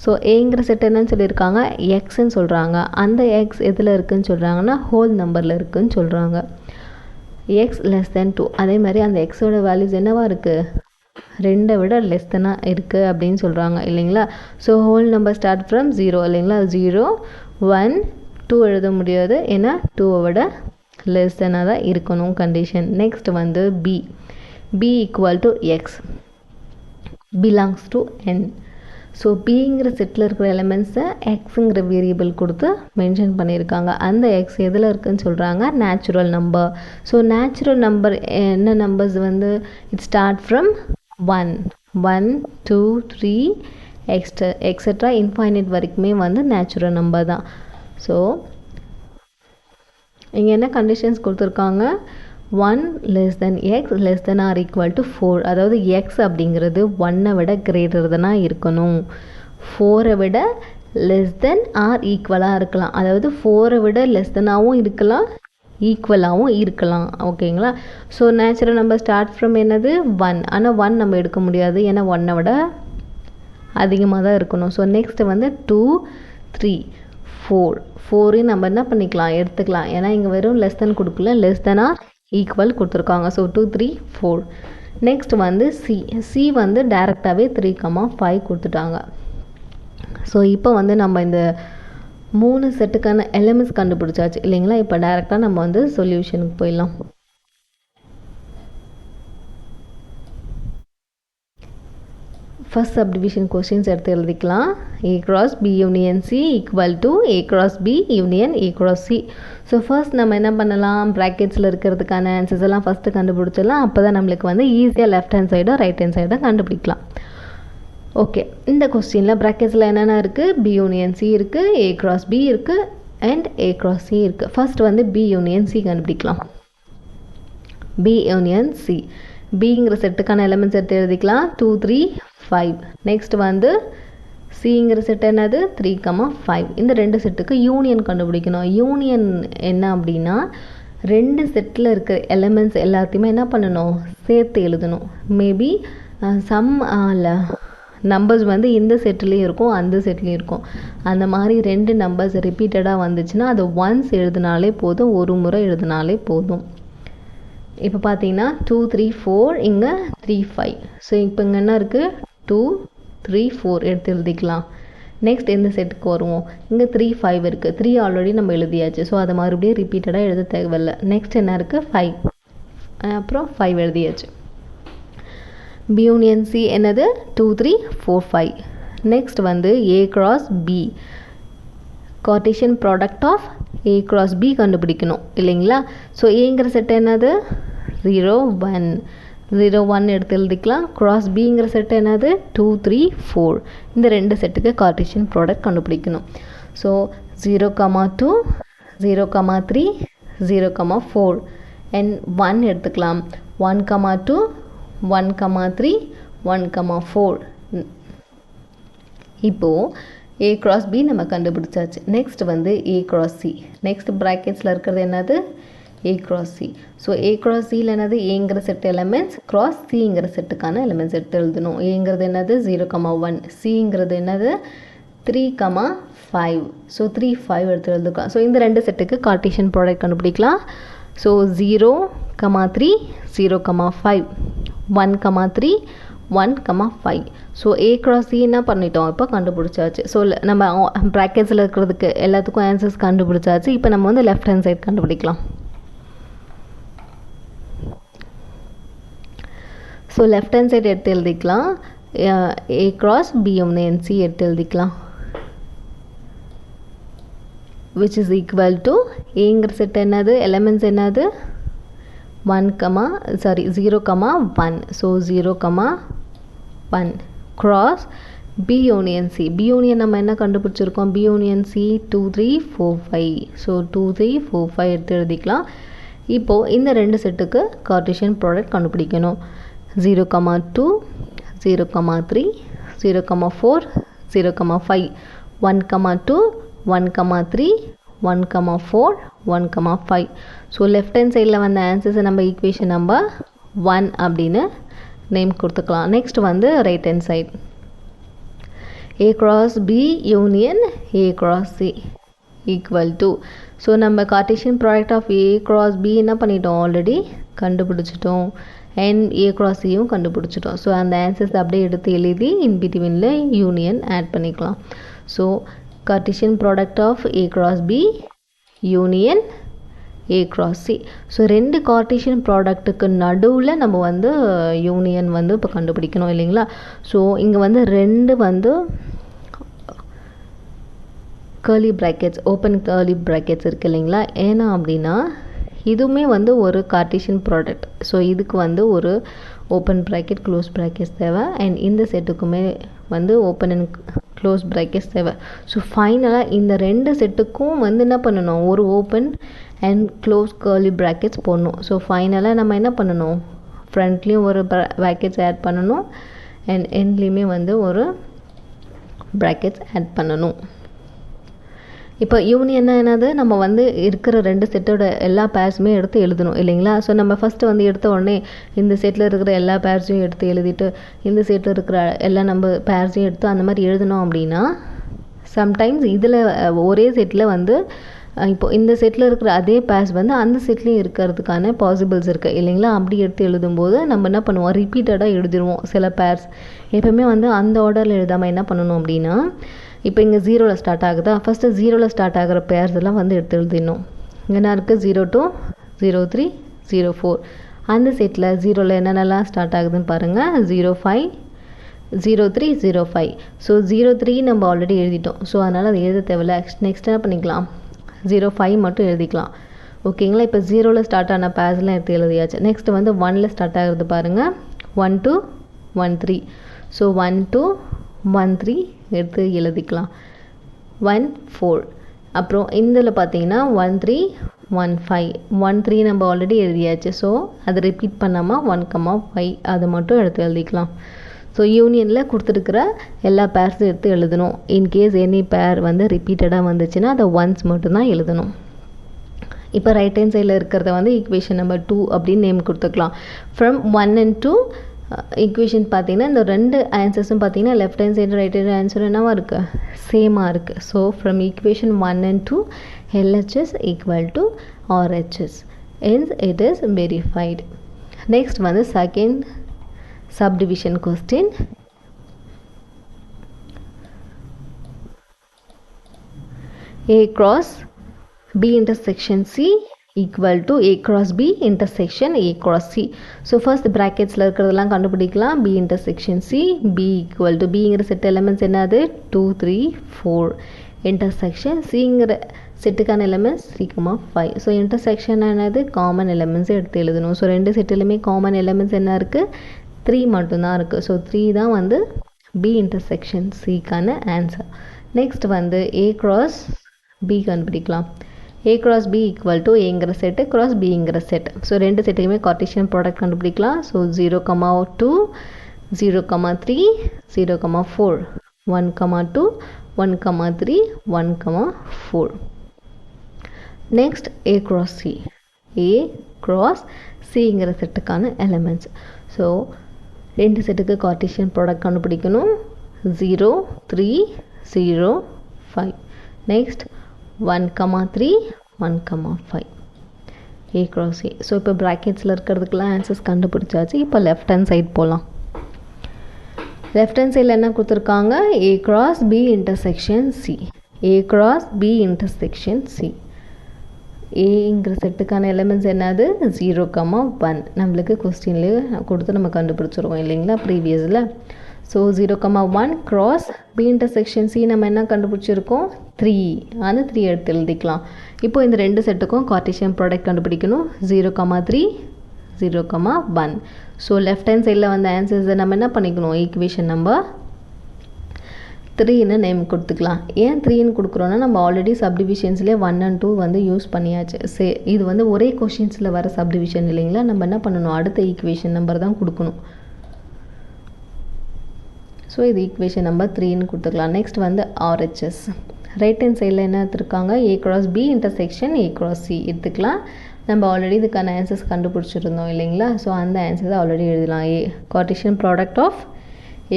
ஸோ ஏங்கிற செட் என்னன்னு சொல்லியிருக்காங்க, எக்ஸ்ன்னு சொல்கிறாங்க. அந்த எக்ஸ் எதில் இருக்குதுன்னு சொல்கிறாங்கன்னா ஹோல் நம்பரில் இருக்குதுன்னு சொல்கிறாங்க. எக்ஸ் லெஸ் தென் 2, அதே மாதிரி அந்த எக்ஸோட வேல்யூஸ் என்னவாக இருக்குது, 2 விட லெஸ் தென்னாக இருக்குது அப்படின்னு சொல்கிறாங்க இல்லைங்களா? So whole number start from 0 இல்லைங்களா? 0 1 2 எழுத முடியாது, ஏன்னா 2 விட லெஸ் தென்னாக தான் இருக்கணும் கண்டிஷன். நெக்ஸ்ட் வந்து b equal to x belongs to n. So பிங்கிற செட்டில் இருக்கிற எலிமெண்ட்ஸை எக்ஸுங்கிற வேரியபிள் கொடுத்து மென்ஷன் பண்ணியிருக்காங்க. அந்த எக்ஸ் எதில் இருக்குதுன்னு சொல்கிறாங்க, natural number. So natural number என்ன நம்பர்ஸ் வந்து, it start from 1 1 2 3 etcetera infinite வரைக்குமே வந்து நேச்சுரல் நம்பர் தான். ஸோ இங்கே என்ன கண்டிஷன்ஸ் கொடுத்துருக்காங்க, 1 less than x less than or equal to 4. அதாவது x அப்படிங்கிறது 1 விட greater than இருக்கணும், 4 விட less than or ஈக்குவலாக இருக்கலாம். அதாவது 4 விட less than இருக்கலாம், ஈக்குவலாகவும் இருக்கலாம். ஓகேங்களா? So natural number start from என்னது 1. ஆனால் 1 நம்ம எடுக்க முடியாது, ஏன்னா 1 விட அதிகமாக தான் இருக்கணும். ஸோ நெக்ஸ்ட் வந்து 2 3 4 நம்ம என்ன பண்ணிக்கலாம், எடுத்துக்கலாம். ஏன்னா இங்கே வெறும் லெஸ் தென் கொடுக்கல, லெஸ் தென் ஆர் ஈக்குவல் கொடுத்துருக்காங்க. ஸோ 2 3 4. நெக்ஸ்ட் வந்து சி வந்து டைரெக்டாகவே 3,5 கொடுத்துட்டாங்க. ஸோ இப்போ வந்து நம்ம இந்த 3 செட்டுக்கான எலிமெண்ட்ஸ் கண்டுபிடிச்சாச்சு இல்லைங்களா? இப்போ டைரெக்டாக நம்ம வந்து சொல்யூஷனுக்கு போயிடலாம். ஃபர்ஸ்ட் சப்டிவிஷன் கொஸ்டின்ஸ் எடுத்து எழுதிக்கலாம். a cross b union c equal to a cross b union a cross c. So first நம்ம என்ன பண்ணலாம், ப்ராக்கெட்ஸில் இருக்கிறதுக்கான ஆன்சர்ஸ் எல்லாம் ஃபஸ்ட்டு கண்டுபிடிச்சிடலாம். அப்போ தான் நம்மளுக்கு வந்து ஈஸியாக லெஃப்ட் ஹேண்ட் சைடும் ரைட் ஹேண்ட் சைடும் கண்டுபிடிக்கலாம். ஓகே, இந்த கொஸ்டினில் ப்ராக்கெட்ஸில் என்னென்ன இருக்குது, b union c இருக்குது, a cross b இருக்குது அண்ட் a cross c இருக்குது. ஃபர்ஸ்ட் வந்து b union c கண்டுபிடிக்கலாம். b union c, பிங்கிற செட்டுக்கான எலிமெண்ட்ஸ் எடுத்து எழுதிக்கலாம். 2 3 5. நெக்ஸ்ட் வந்து சிங்கிற செட் என்னது, 3,5. இந்த ரெண்டு செட்டுக்கு யூனியன் கண்டுபிடிக்கணும். யூனியன் என்ன அப்படின்னா, ரெண்டு செட்டில் இருக்கிற எலிமெண்ட்ஸ் எல்லாத்தையுமே என்ன பண்ணணும், சேர்த்து எழுதணும். மேபி சம் நம்பர்ஸ் வந்து இந்த செட்லேயும் இருக்கும், அந்த செட்லேயும் இருக்கும். அந்த மாதிரி ரெண்டு நம்பர்ஸ் ரிப்பீட்டடாக வந்துச்சுன்னா அது ஒன்ஸ் எழுதினாலே போதும், ஒரு முறை எழுதினாலே போதும். இப்போ பார்த்தீங்கன்னா 2 3 4, இங்கே 3 5. ஸோ இப்போ இங்கே என்ன இருக்குது, 2 3 4 எடுத்து எழுதிக்கலாம். நெக்ஸ்ட் எந்த செட்டுக்கு வருவோம், இங்கே 3 5 இருக்குது. 3 ஆல்ரெடி நம்ம எழுதியாச்சு, ஸோ அதை மறுபடியும் ரிப்பீட்டடாக எழுத தேவையில்லை. நெக்ஸ்ட் என்ன இருக்குது, 5, அப்புறம் 5 எழுதியாச்சு. பி யூனியன் சி என்னது, 2 3 4 5. நெக்ஸ்ட் வந்து a cross b, Cartesian product of a cross b கண்டுபிடிக்கணும் இல்லைங்களா? ஸோ ஏங்கிற செட் என்னது, 0 1 0 1 எடுத்து எழுதிக்கலாம். கிராஸ் பிங்கிற செட் என்னது, 2 3 4. இந்த ரெண்டு செட்டுக்கு கார்ட்டீசியன் ப்ராடக்ட் கண்டுபிடிக்கணும். ஸோ 0 2 0 3 0 4 அண்ட் 1 எடுத்துக்கலாம். 1 2 1 3 1 4. இப்போது a cross b நம்ம கண்டுபிடிச்சாச்சு. நெக்ஸ்ட் வந்து a cross c. நெக்ஸ்ட் ப்ராக்கெட்ஸில் இருக்கிறது என்னது, a cross c. So a cross cயில் என்னது, ஏங்கிற செட் எலிமெண்ட்ஸ் cross cங்கிற செட்டுக்கான எலிமெண்ட்ஸ் எடுத்து எழுதணும். ஏங்கிறது என்னது 0 1, cங்கிறது என்னது 3 5. ஸோ 3 5 எடுத்து எழுதுக்கலாம். ஸோ இந்த ரெண்டு செட்டுக்கு கார்ட்டீசியன் ப்ராடக்ட் கண்டுபிடிக்கலாம். So 0 3 0 5 1 3 1 5. So a cross c என்ன பண்ணிட்டோம், இப்போ கண்டுபிடிச்சாச்சு. ஸோ நம்ம ப்ராக்கெட்ஸில் இருக்கிறதுக்கு எல்லாத்துக்கும் ஆன்சர்ஸ் கண்டுபிடிச்சாச்சு. இப்போ நம்ம வந்து லெஃப்ட் ஹேண்ட் சைட் கண்டுபிடிக்கலாம். ஸோ லெஃப்ட் ஹேண்ட் சைட் எடுத்து எழுதிக்கலாம். a cross b union c எடுத்து எழுதிக்கலாம். which is equal to ஏங்கிற செட் என்னது எலமெண்ட்ஸ் என்னது 0, 1. So 0, 1 cross B union C. B union நம்ம என்ன கண்டுபிடிச்சிருக்கோம்? B union C 2, 3, 4, 5. So 2, 3, 4, 5 எடுத்து எழுதிக்கலாம். இப்போது இந்த ரெண்டு செட்டுக்கு கார்ட்டீசியன் ப்ராடக்ட் கண்டுபிடிக்கணும். 0, 2, 0, 3, 0, 4, 0, 5, 1, 2, 1, 3, 1, 4, 1, 5. ஸோ லெஃப்ட் ஹேண்ட் சைடில் வந்த ஆன்சர்ஸை நம்ம ஈக்குவேஷன் நம்பர் 1 அப்படின்னு நேம் கொடுத்துக்கலாம். நெக்ஸ்ட் வந்து right hand side A cross B union A cross C equal to. So நம்ம Cartesian product of A cross B என்ன பண்ணிட்டோம்? ஆல்ரெடி கண்டுபிடிச்சிட்டோம். அண்ட் A cross Cயும் கண்டுபிடிச்சிட்டோம். ஸோ அந்த ஆன்சர்ஸ் அப்படியே எடுத்து எழுதி இன் பிட்வீனில் யூனியன் ஆட் பண்ணிக்கலாம். So Cartesian product of A cross B union A cross C. So ரெண்டு கார்ட்டீசியன் ப்ராடக்ட்டுக்கு நடுவில் நம்ம வந்து யூனியன் வந்து இப்போ கண்டுபிடிக்கணும் இல்லைங்களா? ஸோ இங்கே வந்து ரெண்டு வந்து curly brackets open curly brackets இருக்குது இல்லைங்களா? ஏன்னா அப்படின்னா இதுவுமே வந்து ஒரு கார்ட்டீசியன் ப்ராடக்ட். ஸோ இதுக்கு வந்து ஒரு ஓப்பன் ப்ராக்கெட் க்ளோஸ் ப்ராக்கெட்ஸ் தேவை. அண்ட் இந்த செட்டுக்குமே வந்து ஓப்பன் அண்ட் க்ளோஸ் ப்ராக்கெட்ஸ் தேவை. ஸோ ஃபைனலாக இந்த ரெண்டு செட்டுக்கும் வந்து என்ன பண்ணணும்? ஒரு open and close curly brackets போடணும். ஸோ ஃபைனலாக நம்ம என்ன பண்ணணும்? ஃப்ரண்ட்லேயும் ஒரு ப்ராக்கெட்ஸ் ஆட் பண்ணணும் அண்ட் எண்ட்லேயுமே வந்து ஒரு ப்ராக்கெட்ஸ் ஆட் பண்ணணும். இப்போ யூனியன்னா என்னது? நம்ம வந்து இருக்கிற ரெண்டு செட்டோட எல்லா பேர்ஸுமே எடுத்து எழுதணும் இல்லைங்களா? ஸோ நம்ம ஃபஸ்ட்டு வந்து எடுத்த உடனே இந்த செட்டில் இருக்கிற எல்லா பேர்ஸையும் எடுத்து எழுதிட்டு இந்த செட்டில் இருக்கிற எல்லா நம்ம பேர்ஸையும் எடுத்து அந்த மாதிரி எழுதணும் அப்படின்னா சம்டைம்ஸ் இதில் ஒரே செட்டில் வந்து இப்போ இந்த செட்டில் இருக்கிற அதே பேர்ஸ் வந்து அந்த செட்லேயும் இருக்கிறதுக்கான பாசிபிள்ஸ் இருக்குது இல்லைங்களா? அப்படி எடுத்து எழுதும்போது நம்ம என்ன பண்ணுவோம்? ரிப்பீட்டடாக எழுதிடுவோம் சில பேர்ஸ். எப்போவுமே வந்து அந்த ஆர்டரில் எழுதாமல் என்ன பண்ணணும் அப்படின்னா இப்போ இங்கே 0ல் ஸ்டார்ட் ஆகுதா? ஃபஸ்ட்டு 0ல் ஸ்டார்ட் ஆகிற பேர்ஸ் எல்லாம் வந்து எடுத்து எழுதிடணும். இங்கே இருக்குது 02, 03, 04. அந்த செட்டில் 0ல் என்னென்னலாம் ஸ்டார்ட் ஆகுதுன்னு பாருங்கள். 05, 03, 05. ஸோ 03 நம்ம ஆல்ரெடி எழுதிட்டோம். ஸோ அதனால் அது எழுத தேவையில்ல. நெக்ஸ்ட் என்ன பண்ணிக்கலாம்? 05 மட்டும் எழுதிக்கலாம். ஓகேங்களா? இப்போ 0ல் ஸ்டார்ட் ஆன பேர்ஸ்லாம் எடுத்து எழுதியாச்சு. நெக்ஸ்ட் வந்து 1ல் ஸ்டார்ட் ஆகுறது பாருங்கள். 12, 13. ஸோ 12, 13 எடுத்து எழுதிக்கலாம். 14. அப்புறம் இதில் பார்த்தீங்கன்னா 13, 15. 13 நம்ம ஆல்ரெடி எழுதியாச்சு. ஸோ அதை ரிப்பீட் பண்ணாமல் 1, 5 அதை மட்டும் எடுத்து எழுதிக்கலாம். ஸோ யூனியனில் கொடுத்துருக்கிற எல்லா பேர்ஸும் எடுத்து எழுதணும். இன்கேஸ் எனி பேர் வந்து ரிப்பீட்டடாக வந்துச்சுன்னா அதை ஒன்ஸ் மட்டும்தான் எழுதணும். இப்போ ரைட் ஹேண்ட் சைடில் இருக்கிறத வந்து ஈக்குவேஷன் நம்பர் 2 அப்படின்னு நேம் கொடுத்துக்கலாம். ஃப்ரம் 1 and 2 ஈக்குவேஷன் பார்த்தீங்கன்னா இந்த ரெண்டு ஆன்சர்ஸும் பார்த்தீங்கன்னா left hand side right hand answer என்னவா இருக்குது? சேமாக இருக்குது. So from equation 1 and 2 LHS equal to RHS hence it is verified. Next வந்து second subdivision question. A cross B intersection C equal to A cross B intersection A cross C. So first ப்ராக்கெட்ஸில் இருக்கிறதெல்லாம் கண்டுபிடிக்கலாம். B intersection C, B equal to Bங்கிற செட் எலமெண்ட்ஸ் என்னது? 2, 3, 4. இன்டர்செக்ஷன் Cங்கிற செட்டுக்கான எலமெண்ட்ஸ் 3, 5. ஸோ இன்டர்செக்ஷன் என்னது? காமன் எலமெண்ட்ஸ் எடுத்து எழுதணும். ஸோ ரெண்டு செட்டிலுமே காமன் எலமெண்ட்ஸ் என்ன இருக்குது? 3 மட்டும்தான் இருக்குது. ஸோ 3 தான் வந்து B intersection Cக்கான ஆன்சர். நெக்ஸ்ட் வந்து A cross B கண்டுபிடிக்கலாம். A cross B equal to Aங்கிற செட்டு cross Bங்கிற செட். ஸோ ரெண்டு செட்டுக்குமே கார்ட்டீசியன் ப்ராடக்ட் கண்டுபிடிக்கலாம். So 0, 2, 0, 3, 0, 4. 1, 2, 1, 3, 1, 4. Next A cross C. A cross Cங்கிற செட்டுக்கான எலமெண்ட்ஸ். ஸோ ரெண்டு செட்டுக்கு கார்ட்டீசியன் ப்ராடக்ட் கண்டுபிடிக்கணும். 0, 3, 0, 5. Next 1, 3, 1, 5. A cross A. So இப்போ ப்ராக்கெட்ஸில் இருக்கிறதுக்கெல்லாம் ஆன்சர்ஸ் கண்டுபிடிச்சாச்சு. இப்போ லெஃப்ட் ஹேண்ட் சைட் போகலாம். லெஃப்ட் ஹேண்ட் சைடில் என்ன கொடுத்துருக்காங்க? A cross B intersection C. A cross B intersection C. ஏங்கிற செட்டுக்கான எலிமெண்ட்ஸ் என்னது 0,1 நம்மளுக்கு கொஸ்டின்லேயே கொடுத்து நம்ம கண்டுபிடிச்சிருவோம் இல்லைங்களா ப்ரீவியஸில். So 0,1 cross B intersection C நம்ம என்ன கண்டுபிடிச்சிருக்கோம் 3, அந்த 3 எடுத்து எழுதிக்கலாம். இப்போ இந்த ரெண்டு செட்டுக்கும் கார்ட்டீசியன் ப்ராடக்ட் கண்டுபிடிக்கணும். 0,3 0,1. ஸோ லெஃப்ட் ஹேண்ட் சைடில் வந்த ஆன்சர்ஸை நம்ம என்ன பண்ணிக்கணும் ஈக்குவேஷன் நம்பர் 3ன்னு நேம் கொடுத்துக்கலாம். ஏன் 3ன்னு கொடுக்குறோன்னா நம்ம ஆல்ரெடி சப்டிவிஷன்ஸ்லேயே 1 and 2 வந்து யூஸ் பண்ணியாச்சு. இது வந்து ஒரே கொஷின்ஸில் வர சப்டிவிஷன் இல்லைங்களா, நம்ம என்ன பண்ணணும் அடுத்த ஈக்குவேஷன் நம்பர் தான் கொடுக்கணும். ஸோ இது ஈக்குவேஷன் நம்பர் 3ன்னு கொடுத்துக்கலாம். நெக்ஸ்ட் வந்து RHS. ரைட் ஹேண்ட் சைடில் என்ன எடுத்துருக்காங்க A cross B intersection A cross C எடுத்துக்கலாம். நம்ம ஆல்ரெடி இதுக்கான ஆன்சர்ஸ் கண்டுபிடிச்சிருந்தோம் இல்லைங்களா. ஸோ அந்த ஆன்சர்ஸை ஆல்ரெடி எழுதலாம். Cartesian product of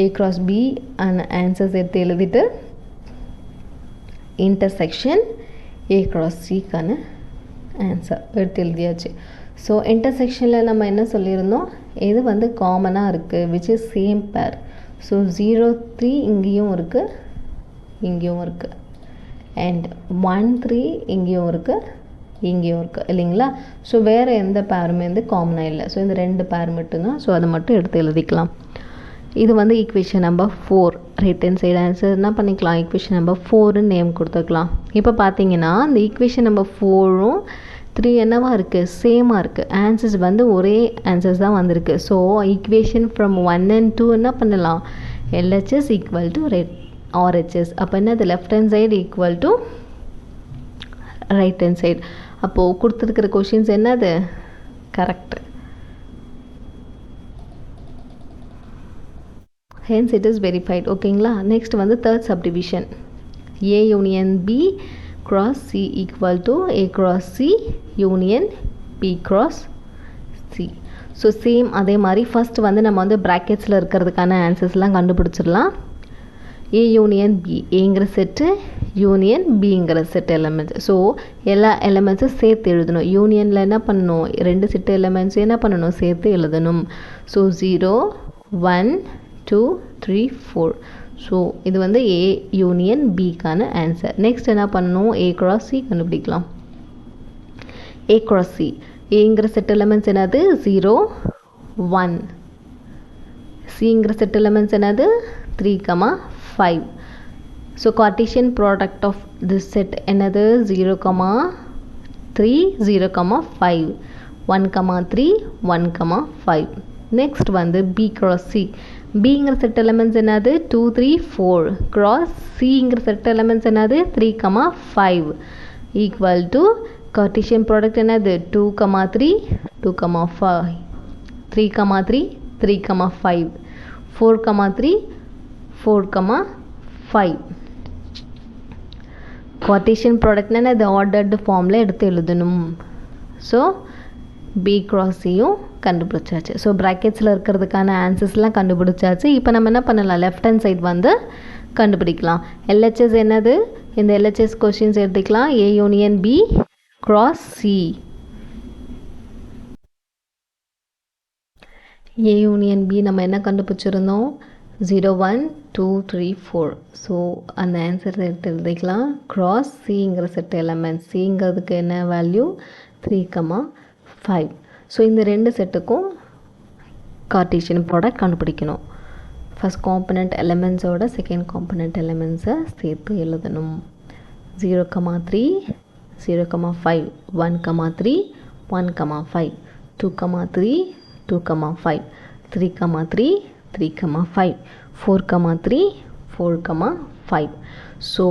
A cross B and answers எடுத்து எழுதிட்டு இன்டர்செக்ஷன் A cross Cக்கான ஆன்சர் எடுத்து எழுதியாச்சு. ஸோ இன்டர்செக்ஷனில் நம்ம என்ன சொல்லியிருந்தோம், இது வந்து காமனாக இருக்குது விச் இஸ் சேம் பேர். ஸோ 0,3 இங்கேயும் இருக்குது இங்கேயும் இருக்குது அண்ட் 1,3 இங்கேயும் இருக்குது இங்கேயும் இருக்குது இல்லைங்களா. ஸோ வேறு எந்த பேருமே வந்து காமனாக இல்லை. ஸோ இந்த ரெண்டு பேர் மட்டும்தான். ஸோ அதை மட்டும் எடுத்து எழுதிக்கலாம். இது வந்து equation number 4. Right hand side answer என்ன பண்ணிக்கலாம் ஈக்குவேஷன் நம்பர் 4ன்னு நேம் கொடுத்துக்கலாம். இப்போ பார்த்தீங்கன்னா இந்த ஈக்குவேஷன் நம்பர் 4ம் 3 என்னவாக இருக்குது சேமாக இருக்குது. ஆன்சர்ஸ் வந்து ஒரே ஆன்சர்ஸ் தான் வந்திருக்கு. ஸோ ஈக்குவேஷன் ஃப்ரம் 1 and 2 என்ன பண்ணலாம் LHS ஈக்குவல் டு RHS. அப்போ என்னது left hand side equal to right hand side. அப்போது கொடுத்துருக்கிற கொஷின்ஸ் என்னது correct. hence it is verified. ஓகேங்களா. நெக்ஸ்ட் வந்து third subdivision A union B cross C equal to A cross C union B cross C. So same அதே மாதிரி ஃபஸ்ட் வந்து நம்ம வந்து ப்ராக்கெட்ஸில் இருக்கிறதுக்கான ஆன்சர்ஸ்லாம் கண்டுபிடிச்சிடலாம். A யூனியன் B ஏங்கிற செட்டு யூனியன் Bங்கிற செட் எலிமெண்ட்ஸ். ஸோ எல்லா எலிமெண்ட்ஸும் சேர்த்து எழுதணும். யூனியனில் என்ன பண்ணணும் ரெண்டு செட்டு எலிமெண்ட்ஸும் என்ன பண்ணணும் சேர்த்து எழுதணும். ஸோ 0 1 2 3 4. ஸோ இது வந்து A யூனியன் Bக்கான ஆன்சர். நெக்ஸ்ட் என்ன பண்ணணும் A cross C கண்டுபிடிக்கலாம். A cross C ஏங்கிற செட் எலிமெண்ட்ஸ் என்னது 0 1. Cங்கிற செட் எலிமெண்ட்ஸ் என்னது 3, 5. So Cartesian product of this set என்னது 0, 3 0, 5 1, 3 1, 5. நெக்ஸ்ட் வந்து B cross C. Bங்கிற செட் எலிமெண்ட்ஸ் என்னது 2 3 4 cross Cங்கிற செட் எலிமெண்ட்ஸ் என்னது 3, 5 ஈக்குவல் டு கார்ட்டீசியன் ப்ராடக்ட் என்னது 2, 3 2, 5 3, 3 3, 5 4, 3 4, 5. கார்ட்டீசியன் ப்ராடக்ட்னா இது ஆர்டர்டு ஃபார்மில் எடுத்து எழுதணும். ஸோ B cross Cயும் கண்டுபிடிச்சாச்சு. ஸோ ப்ராக்கெட்ஸில் இருக்கிறதுக்கான ஆன்சர்ஸ்லாம் கண்டுபிடிச்சாச்சு. இப்போ நம்ம என்ன பண்ணலாம் லெஃப்ட் ஹேண்ட் சைட் வந்து கண்டுபிடிக்கலாம். LHS என்னது இந்த LHS கொஷின்ஸ் எடுத்துக்கலாம். A union B cross C. A union B நம்ம என்ன கண்டுபிடிச்சிருந்தோம் 0 1 2 3 4. ஸோ அந்த ஆன்சர் எடுத்து எழுதிக்கலாம். கிராஸ் Cங்கிற செட் எலமெண்ட் Cங்கிறதுக்கு என்ன வேல்யூ 3, 5. ஸோ இந்த ரெண்டு செட்டுக்கும் கார்ட்டீசியன் ப்ராடக்ட் கண்டுபிடிக்கணும். ஃபஸ்ட் காம்பனண்ட் எலிமெண்ட்ஸோட செகண்ட் காம்பனண்ட் எலிமெண்ட்ஸை சேர்த்து எழுதணும். 0, 3 0, 5 1, 3 1, 5 2, 3 2, 5 3, 3 3, 5 4, 3 4, 5. So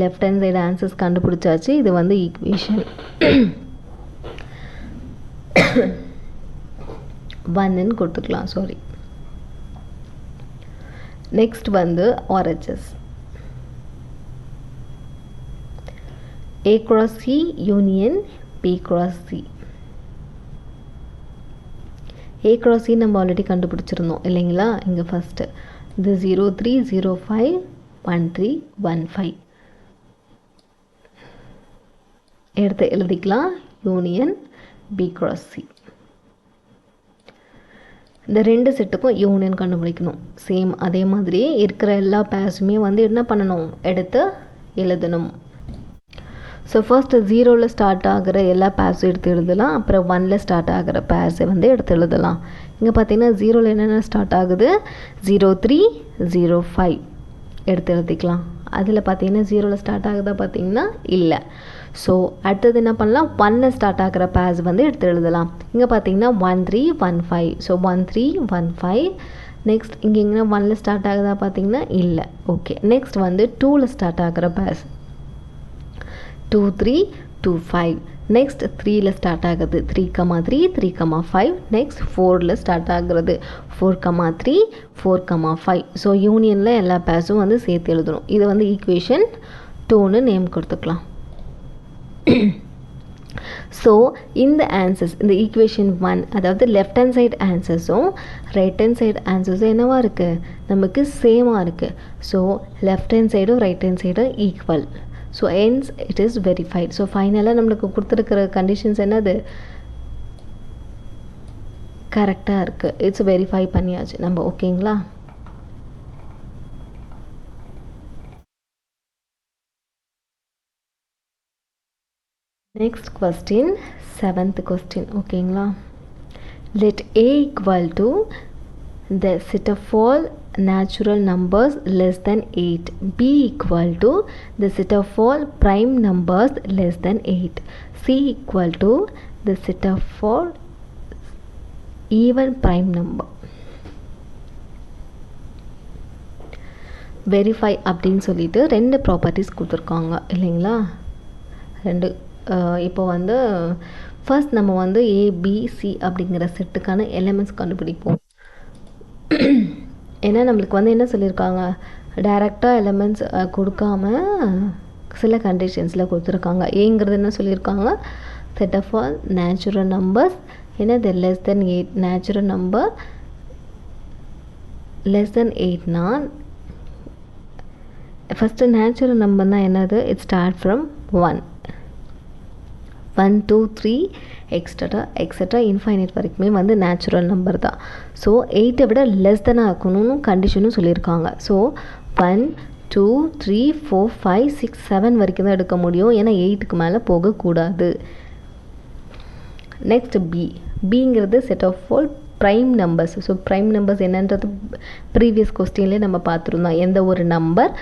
left hand side answers கண்டுபிடிச்சாச்சு. இது வந்து ஈக்குவேஷன் 1ன்னு கொடுத்துக்கலாம். சாரி. நெக்ஸ்ட் வந்து RHS. A cross C union B cross C. A cross C நம்ம ஆல்ரெடி கண்டுபிடிச்சிருந்தோம் இல்லைங்களா. இங்கே ஃபஸ்ட்டு இது 0 3 0 5 1 3 1 5 எடுத்து எழுதிக்கலாம். Union B cross C. இந்த ரெண்டு செட்டுக்கும் யூனியன் கண்டுபிடிக்கணும். சேம் அதே மாதிரியே இருக்கிற எல்லா பேர்ஸுமே வந்து என்ன பண்ணணும் எடுத்து எழுதணும். ஸோ ஃபர்ஸ்ட் 0ல் ஸ்டார்ட் ஆகிற எல்லா பேர்ஸும் எடுத்து எழுதலாம். அப்புறம் 1ல் ஸ்டார்ட் ஆகிற பேர்ஸை வந்து எடுத்து எழுதலாம். இங்கே பார்த்தீங்கன்னா 0ல் என்னென்ன ஸ்டார்ட் ஆகுது, 03 05 எடுத்து எழுதிக்கலாம். அதில் பார்த்தீங்கன்னா 0ல் ஸ்டார்ட் ஆகுதா பார்த்தீங்கன்னா இல்லை. ஸோ அடுத்தது என்ன பண்ணலாம், 1ல் ஸ்டார்ட் ஆகிற பேர்ஸ் வந்து எடுத்து எழுதலாம். இங்கே பார்த்தீங்கன்னா 1315. ஸோ 1315. நெக்ஸ்ட் இங்கே எங்கன்னா 1ல் ஸ்டார்ட் ஆகுதா பார்த்தீங்கன்னா இல்லை. ஓகே, நெக்ஸ்ட் வந்து 2ல் ஸ்டார்ட் ஆகிற பேர்ஸ் 2325. நெக்ஸ்ட் 3ல் ஸ்டார்ட் ஆகுது 3,3 3,5. நெக்ஸ்ட் 4ல் ஸ்டார்ட் ஆகுறது 4,3 4,5. ஸோ யூனியனில் எல்லா பேர்ஸும் வந்து சேர்த்து எழுதணும். இது வந்து ஈக்குவேஷன் 2ன்னு நேம் கொடுத்துக்கலாம். ஸோ இந்த ஆன்சர்ஸ், இந்த ஈக்குவேஷன் 1, அதாவது லெஃப்ட் ஹேண்ட் சைடு ஆன்சர்ஸும் ரைட் ஹேண்ட் சைடு ஆன்சர்ஸும் என்னவா இருக்குது, நமக்கு சேமாக இருக்குது. ஸோ லெஃப்ட் ஹேண்ட் சைடும் ரைட் ஹேண்ட் சைடும் equal. So hence it is verified. So ஃபைனலாக நம்மளுக்கு கொடுத்துருக்கிற கண்டிஷன்ஸ் என்னது, கரெக்டாக இருக்குது. இட்ஸ் வெரிஃபை பண்ணியாச்சு நம்ம. ஓகேங்களா? Next question, 7th question. ஓகேங்களா? let a equal to the set of all natural numbers less than 8, b equal to the set of all prime numbers less than 8, c equal to the set of all even prime number. Verify அப்படின்னு சொல்லிட்டு 2 ப்ராப்பர்ட்டிஸ் கொடுத்துருக்காங்க இல்லைங்களா? 2. இப்போ வந்து ஃபர்ஸ்ட் நம்ம வந்து ஏபிசி அப்படிங்கிற செட்டுக்கான எலிமெண்ட்ஸ் கண்டுபிடிப்போம். ஏன்னா நம்மளுக்கு வந்து என்ன சொல்லியிருக்காங்க, டைரெக்டாக எலிமெண்ட்ஸ் கொடுக்காம சில கண்டிஷன்ஸில் கொடுத்துருக்காங்க. ஏங்கிறது என்ன சொல்லியிருக்காங்க, set of all natural numbers என்னது less than 8. Natural number less than 8னா ஃபஸ்ட்டு நேச்சுரல் நம்பர்னா என்னது, it start from 1 1 2 3 extra infinite வரைக்குமே வந்து நேச்சுரல் நம்பர் தான். ஸோ 8 விட லெஸ் தெனாக இருக்கணும்னு கண்டிஷனும் சொல்லியிருக்காங்க. ஸோ 1 2 3 4 5 6 7 வரைக்கும் தான் எடுக்க முடியும். ஏன்னா 8க்கு மேலே போகக்கூடாது. நெக்ஸ்ட் பிங்கிறது set of all prime numbers. So prime numbers என்னன்றது ப்ரீவியஸ் கொஸ்டின்லேயே நம்ம பார்த்துருந்தோம். எந்த ஒரு நம்பர்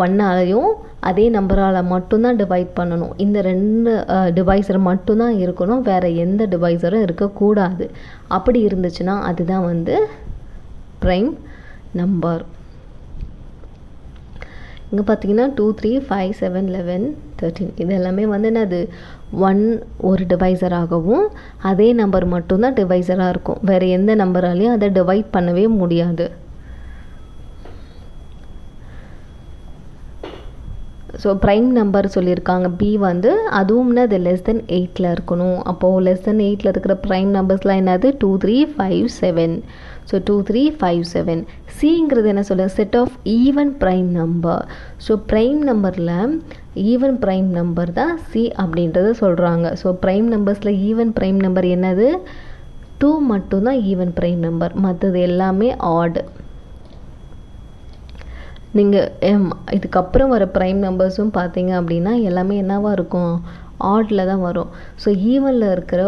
1ஆலையும் அதே நம்பரால் மட்டும்தான் டிவைட் பண்ணணும். இந்த 2 டிவைஸர் மட்டும்தான் இருக்கணும், வேறு எந்த டிவைஸரும் இருக்கக்கூடாது. அப்படி இருந்துச்சுன்னா அதுதான் வந்து ப்ரைம் நம்பர். இங்கே பார்த்தீங்கன்னா 2 3 5 7 11 13 இது எல்லாமே வந்து என்னது 1 ஒரு டிவைஸராகவும் அதே நம்பர் மட்டும்தான் டிவைஸராக இருக்கும். வேறு எந்த நம்பராலையும் அதை டிவைட் பண்ணவே முடியாது. ஸோ ப்ரைம் நம்பர் சொல்லியிருக்காங்க. பி வந்து அதுவும்னா அது லெஸ் தென் 8ல் இருக்கணும். அப்போது லெஸ் தென் 8ல் இருக்கிற ப்ரைம் நம்பர்ஸ்லாம் என்னது 2 3 5 7. ஸோ 2 3 5 7. சிங்கிறது என்ன சொல்லுங்கள், set of even prime number. So prime நம்பரில் ஈவன் ப்ரைம் நம்பர் தான் சி அப்படின்றத சொல்கிறாங்க. ஸோ ப்ரைம் நம்பர்ஸில் ஈவன் ப்ரைம் நம்பர் என்னது 2 மட்டும்தான் ஈவன் ப்ரைம் நம்பர், மற்றது எல்லாமே ஆட். நீங்கள் இதுக்கப்புறம் வர ப்ரைம் நம்பர்ஸும் பார்த்தீங்க அப்படின்னா எல்லாமே என்னவாக இருக்கும், ஆடில் தான் வரும். ஸோ ஈவனில் இருக்கிற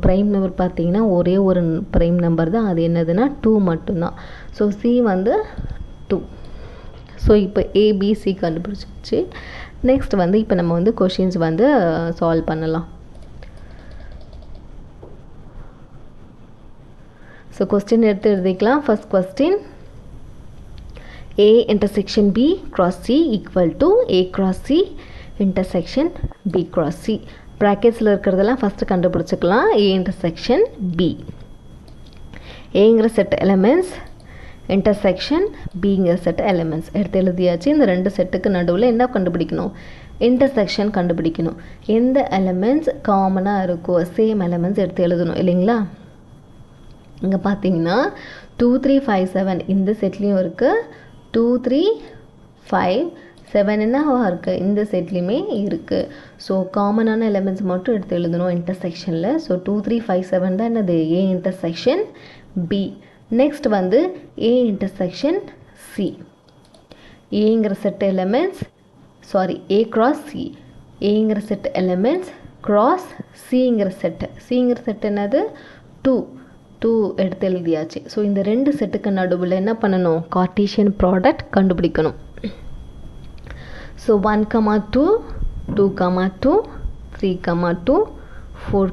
ப்ரைம் நம்பர் பார்த்தீங்கன்னா ஒரே ஒரு ப்ரைம் நம்பர் தான், அது என்னதுன்னா 2 மட்டும்தான். ஸோ சி வந்து 2. ஸோ இப்போ ஏபிசி கண்டுபிடிச்சிச்சு. நெக்ஸ்ட் வந்து இப்போ நம்ம வந்து கொஷின்ஸ் வந்து சால்வ் பண்ணலாம். ஸோ கொஸ்டின் எடுத்து எழுதிக்கலாம். First question, A intersection B cross C equal to A cross C intersection B cross C. ப்ராக்கெட்ஸில் இருக்கிறதெல்லாம் ஃபஸ்ட்டு கண்டுபிடிச்சிக்கலாம். A intersection B. ஏங்கிற செட் எலிமெண்ட்ஸ், இன்டர்செக்ஷன் பிங்கிற செட் எலிமெண்ட்ஸ் எடுத்து எழுதியாச்சு. இந்த 2 செட்டுக்கு நடுவில் என்ன கண்டுபிடிக்கணும், இன்டர்செக்ஷன் கண்டுபிடிக்கணும். எந்த எலிமெண்ட்ஸ் காமனாக இருக்கோ சேம் எலிமெண்ட்ஸ் எடுத்து எழுதணும் இல்லைங்களா? இங்கே பார்த்தீங்கன்னா 2 3 5 7 இந்த செட்லேயும் இருக்குது, 2 3 5 7 என்னவா இருக்குது இந்த செட்லேயுமே இருக்குது. ஸோ காமனான எலிமெண்ட்ஸ் மட்டும் எடுத்து எழுதணும் இன்டர்செக்ஷனில். ஸோ 2 3 5 7 தான் என்னது ஏ இன்டர்செக்ஷன் பி. நெக்ஸ்ட் வந்து ஏ இன்டர்செக்ஷன் சி. ஏங்கிற set elements A cross C. ஏங்கிற செட் எலிமெண்ட்ஸ் க்ராஸ் சிங்கிற செட்டு. சிங்கிற செட் என்னது? 2 எடுத்து எழுதியாச்சு. ஸோ இந்த ரெண்டு செட்டுக்கு நடுவில் என்ன பண்ணணும்? கார்ட்டீசியன் ப்ராடக்ட் கண்டுபிடிக்கணும். So 1, 2, 2, 3, 2, 4,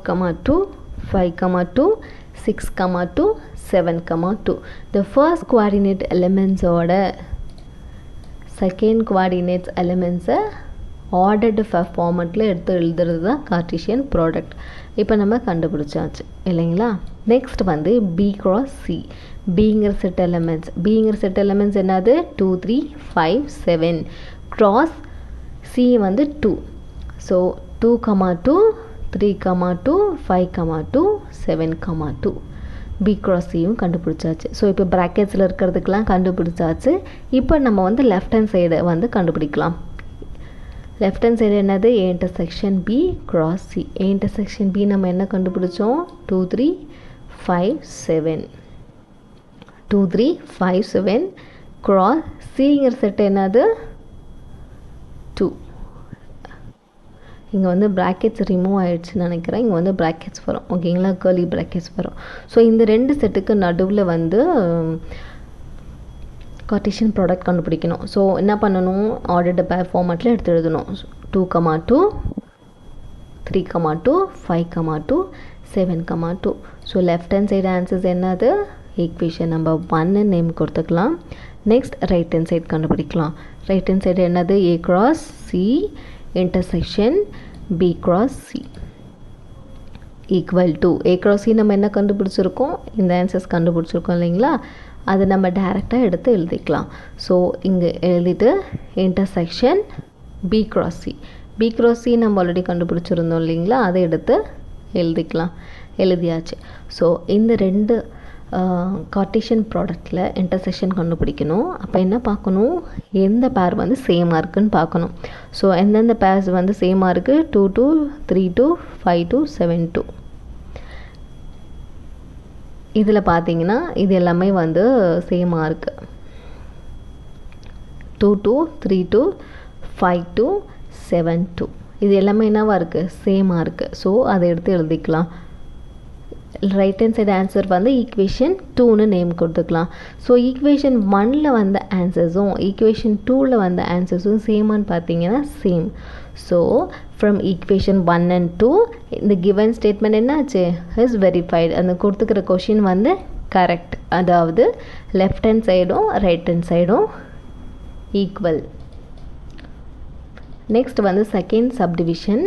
2, 5, 2, 6, 2, 7, 2. The first coordinate elements ஓட செகண்ட் கோஆர்டினேட்ஸ் எலிமெண்ட்ஸை ஆர்டர்டு ஃபார்மெட்டில் எடுத்து எழுதுறது தான் கார்ட்டீசியன் ப்ராடக்ட். இப்போ நம்ம கண்டுபிடிச்சாச்சு இல்லைங்களா? நெக்ஸ்ட் வந்து பி க்ராஸ் சி. பிங்கிற செட் எலிமெண்ட்ஸ் என்னது? 2, 3, 5, 7 க்ராஸ் சி வந்து 2. ஸோ 2, 2, 3, 2, 5, 2, 7, 2. பி க்ராஸ் சியும் கண்டுபிடிச்சாச்சு. ஸோ இப்போ ப்ராக்கெட்ஸில் இருக்கிறதுக்கெலாம் கண்டுபிடிச்சாச்சு. இப்போ நம்ம வந்து லெஃப்ட் ஹேண்ட் சைடை வந்து கண்டுபிடிக்கலாம். லெஃப்ட் ஹேண்ட் சைடு என்னது? A intersection B cross C. A intersection B நம்ம என்ன கண்டுபிடிச்சோம்? 2, 3, 5, 7 2, 3, 5, 7 க்ராஸ் சிங்கிற செட் என்னது? 2. இங்கே வந்து ப்ராக்கெட்ஸ் ரிமூவ் ஆகிடுச்சுன்னு நினைக்கிறேன். இங்கே வந்து ப்ராக்கெட்ஸ் வரும் ஓகேங்களா? கர்லி ப்ராக்கெட்ஸ் வரும். ஸோ இந்த ரெண்டு செட்டுக்கு நடுவில் வந்து கார்ட்டீசியன் ப்ராடக்ட் கண்டுபிடிக்கணும். ஸோ என்ன பண்ணணும்? ஆர்டர்டு பேர் ஃபார்மேட்டில் எடுத்து எழுதணும். 2, 2, 3, 2, 5, 2, 7, 2. So left hand side answers என்னது? ஈக்குவேஷன் நம்பர் 1 நேம் கொடுத்துக்கலாம். நெக்ஸ்ட் ரைட் ஹேண்ட் சைடு கண்டுபிடிக்கலாம். ரைட் ஹேண்ட் சைடு என்னது? A cross C intersection B cross C equal to A cross C நம்ம என்ன கண்டுபிடிச்சிருக்கோம்? இந்த ஆன்சர்ஸ் கண்டுபிடிச்சிருக்கோம் இல்லைங்களா? அதை நம்ம டைரெக்டாக எடுத்து எழுதிக்கலாம். ஸோ இங்கே எழுதிட்டு intersection B cross C. B cross C நம்ம ஆல்ரெடி கண்டுபிடிச்சிருந்தோம் இல்லைங்களா? அதை எடுத்து எழுதிக்கலாம். எழுதியாச்சு. ஸோ இந்த ரெண்டு கார்ட்டீசியன் ப்ராடக்டில் இன்டர்செக்ஷன் கண்டுபிடிக்கணும். அப்போ என்ன பார்க்கணும்? எந்த பேர் வந்து சேமாக இருக்குதுன்னு பார்க்கணும். ஸோ எந்தெந்த பேர்ஸ் வந்து சேமாக இருக்குது? 2, 2, 3, 2, 5, 2, 7, 2. இதில் பார்த்தீங்கன்னா இது எல்லாமே வந்து சேமாக இருக்குது. 2, 2, 3, 2, 5, 2, 7, 2. இது எல்லாமே என்னவாக இருக்குது? சேமாக இருக்குது. ஸோ அதை எடுத்து எழுதிக்கலாம். ரைட் ஹேண்ட் சைடு ஆன்சர் வந்து ஈக்குவேஷன் 2ன்னு நேம் கொடுத்துக்கலாம். ஸோ ஈக்குவேஷன் 1ல் வந்த ஆன்சர்ஸும் ஈக்குவேஷன் 2ல் வந்த ஆன்சர்ஸும் சேமான்னு பார்த்தீங்கன்னா same. So from equation 1 and 2 இந்த கிவன் ஸ்டேட்மெண்ட் என்னாச்சு? Is verified. அந்த கொடுத்துக்கிற கொஷின் வந்து கரெக்ட். அதாவது லெஃப்ட் ஹேண்ட் சைடும் ரைட் ஹேண்ட் சைடும் ஈக்குவல். நெக்ஸ்ட் வந்து second subdivision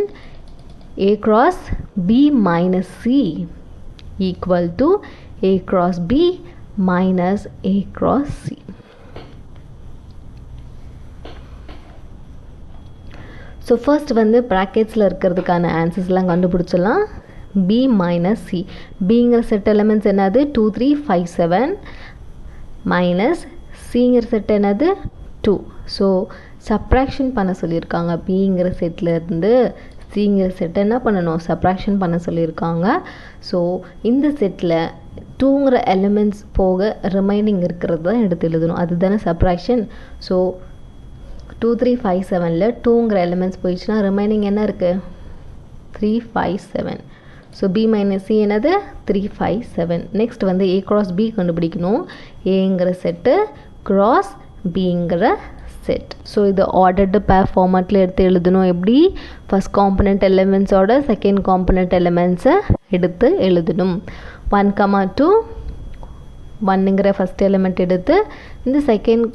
A cross B minus C equal to A cross B minus A cross C. So first வந்து ப்ராக்கெட்ஸில் இருக்கிறதுக்கான ஆன்சர்ஸ்லாம் கண்டுபிடிச்சிடலாம். B minus C. பிங்கிற செட் எலிமெண்ட்ஸ் என்னது? 2, 3, 5, 7 மைனஸ் சிங்கிற செட் என்னது? 2. ஸோ சப்ராக்ஷன் பண்ண சொல்லியிருக்காங்க. பிங்கிற செட்லேருந்து சிங்கிற செட்டை என்ன பண்ணணும்? சப்ராக்ஷன் பண்ண சொல்லியிருக்காங்க. ஸோ இந்த செட்டில் 2ங்கிற எலிமெண்ட்ஸ் போக ரிமைனிங் இருக்கிறது தான் எடுத்து எழுதணும். அதுதானே சப்ராக்ஷன். ஸோ 2, 3, 5, 7ல் 2ங்கிற எலிமெண்ட்ஸ் போயிடுச்சுன்னா ரிமைனிங் என்ன இருக்குது? 3, 5, 7. ஸோ பி மைனஸ் சி என்னது? 3, 5, 7. நெக்ஸ்ட் வந்து ஏ க்ராஸ் பி கண்டுபிடிக்கணும். ஏங்கிற செட்டு க்ராஸ் பிங்கிற செட். ஸோ இது ஆர்டர்டு பேர் ஃபார்மேட்டில் எடுத்து எழுதணும். எப்படி? ஃபஸ்ட் காம்பனண்ட் எலிமெண்ட்ஸோட செகண்ட் காம்பனண்ட் எலிமெண்ட்ஸை எடுத்து எழுதணும். 1, 2 1ங்கிற ஃபஸ்ட் எலிமெண்ட் எடுத்து இந்த செகண்ட்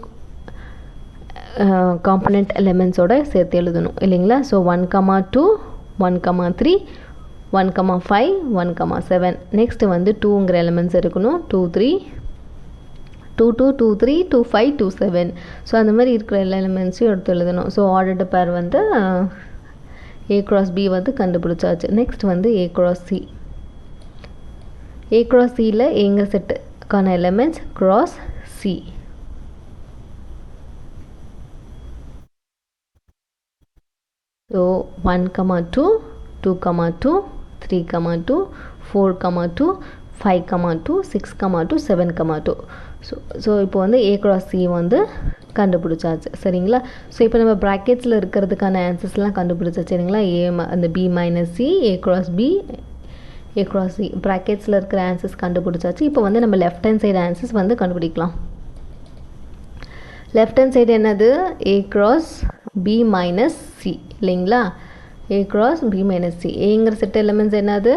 காம்பனண்ட் எலிமெண்ட்ஸோட சேர்த்து எழுதணும் இல்லைங்களா? ஸோ 1, 2 1, 3 1, 5 1, 7. நெக்ஸ்ட்டு வந்து 2ங்கிற எலிமெண்ட்ஸ் இருக்கணும். 2, 3 2, 2, 2, 3 2, 5 2, 7. ஸோ அந்த மாதிரி இருக்கிற எல்லா எலிமெண்ட்ஸையும் எடுத்து எழுதணும். ஸோ ஆர்டர்டு பேர் வந்து ஏ க்ராஸ் பி வந்து கண்டுபிடிச்சாச்சு. நெக்ஸ்ட் வந்து A cross C. A cross சியில் ஏங்கிற செட்டுக்கான elements cross C. So 1, 2 2, 2 3, 2 4, 2 5, 2 6, 2 7, 2. So இப்போ வந்து A cross C வந்து கண்டுபிடிச்சாச்சு சரிங்களா. ஸோ இப்போ நம்ம ப்ராக்கெட்ஸில் இருக்கிறதுக்கான ஆன்சர்ஸ்லாம் கண்டுபிடிச்சாச்சு சரிங்களா. அந்த B minus C, A cross B, A cross C ப்ராக்கெட்ஸில் இருக்கிற ஆன்சர்ஸ் கண்டுபிடிச்சாச்சு. இப்போ வந்து நம்ம லெஃப்ட் ஹேண்ட் சைடு ஆன்சர்ஸ் வந்து கண்டுபிடிக்கலாம். லெஃப்ட் ஹேண்ட் சைடு என்னது A cross B minus C இல்லைங்களா. A cross B minus C ஏங்கிற செட் எலிமெண்ட்ஸ் என்னது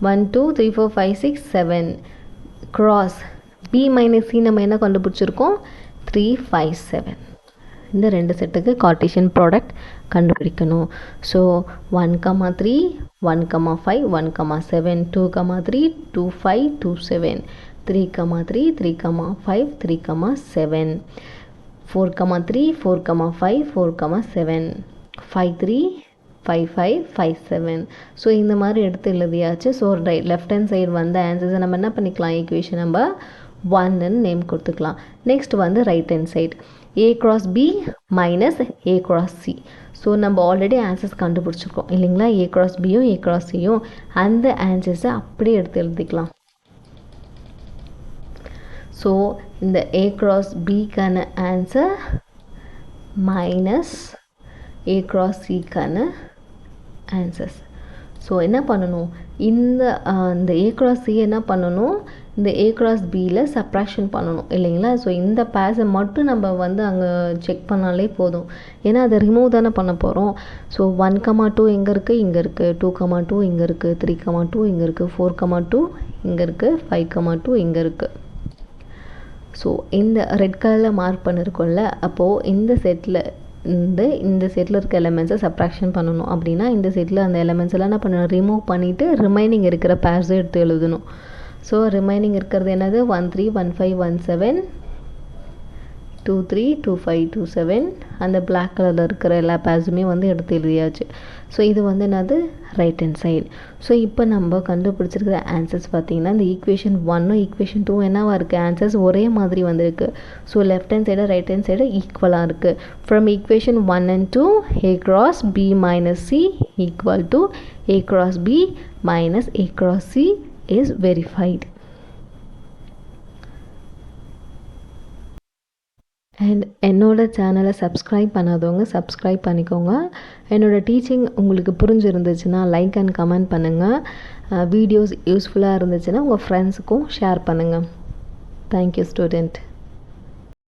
1 2 3 4 5 6 7 cross B minus C நம்ம என்ன கண்டுபிடிச்சிருக்கோம் 3 5 7. இந்த ரெண்டு செட்டுக்கு கார்ட்டீசியன் ப்ராடக்ட் கண்டுபிடிக்கணும். ஸோ 1,3 1,5 1,7 2,3 2 5 2 7 3,3 3,5 3,7 4,3 4,5 4,7 5,3 5 5 5 7. ஸோ இந்த மாதிரி எடுத்து எழுதியாச்சு. ஸோ லெஃப்ட் ஹேண்ட் சைடு வந்த ஆன்சர்ஸை நம்ம என்ன பண்ணிக்கலாம் ஈக்குவேஷன் நம்பர் 1ன்னு நேம் கொடுத்துக்கலாம். நெக்ஸ்ட் வந்து right hand side A cross B minus A cross C. So நம்ம ஆல்ரெடி ஆன்சர்ஸ் கண்டுபிடிச்சிருக்கோம் இல்லைங்களா. A cross Bயும் A cross Cயும் அந்த ஆன்சர்ஸை அப்படியே எடுத்து எழுதிக்கலாம். ஸோ இந்த A cross Bக்கான ஆன்சர் மைனஸ் A cross Cக்கான ஆன்சர்ஸ். ஸோ என்ன பண்ணணும் இந்த A cross C என்ன பண்ணணும் இந்த A cross Bயில் சப்ராக்ஷன் பண்ணணும் இல்லைங்களா. ஸோ இந்த பேஸை மட்டும் நம்ம வந்து அங்கே செக் பண்ணாலே போதும். ஏன்னா அதை ரிமூவ் தானே பண்ண போகிறோம். ஸோ 1,2 எங்கே இருக்குது இங்கே இருக்குது 2,2 இங்கே இருக்குது 3,2 இங்கே இருக்குது 4,2 இங்கே இருக்குது 5,2 இங்கே இருக்குது. ஸோ இந்த ரெட் கலரில் மார்க் பண்ணியிருக்கோம்ல அப்போது இந்த செட்டில் இந்த செட்டில் இருக்க எலிமெண்ட்ஸை சப்ராக்ஷன் பண்ணணும். அப்படின்னா இந்த செட்டில் அந்த எலிமெண்ட்ஸ் எல்லாம் என்ன பண்ணணும் ரிமூவ் பண்ணிவிட்டு ரிமைனிங் இருக்கிற பேர்ஸை எடுத்து எழுதணும். ஸோ ரிமைனிங் இருக்கிறது என்னது 1 3 1 5 1 7 2 3 2 5 2 7 அந்த பிளாக் கலரில் இருக்கிற எல்லா பேர்ஸுமே வந்து எடுத்து எழுதியாச்சு. ஸோ இது வந்து என்னது ரைட் ஹேண்ட் சைடு. ஸோ இப்போ நம்ம கண்டுபிடிச்சிருக்கிற ஆன்சர்ஸ் பார்த்திங்கன்னா இந்த ஈக்குவேஷன் 1ம் ஈக்குவேஷன் 2 என்னவா இருக்குது ஆன்சர்ஸ் ஒரே மாதிரி வந்திருக்கு. So left hand side right hand side ஈக்குவலாக இருக்குது. From equation 1 and 2 A cross B minus C equal to A cross B minus A cross C is verified. And என்னோட சேனலை சப்ஸ்கிரைப் பண்ணாதவங்க சப்ஸ்கிரைப் பண்ணிக்கோங்க. என்னோடய டீச்சிங் உங்களுக்கு புரிஞ்சிருந்துச்சுன்னா லைக் அண்ட் கமெண்ட் பண்ணுங்கள். வீடியோஸ் யூஸ்ஃபுல்லாக இருந்துச்சுன்னா உங்கள் ஃப்ரெண்ட்ஸுக்கும் ஷேர் பண்ணுங்கள். Thank you student.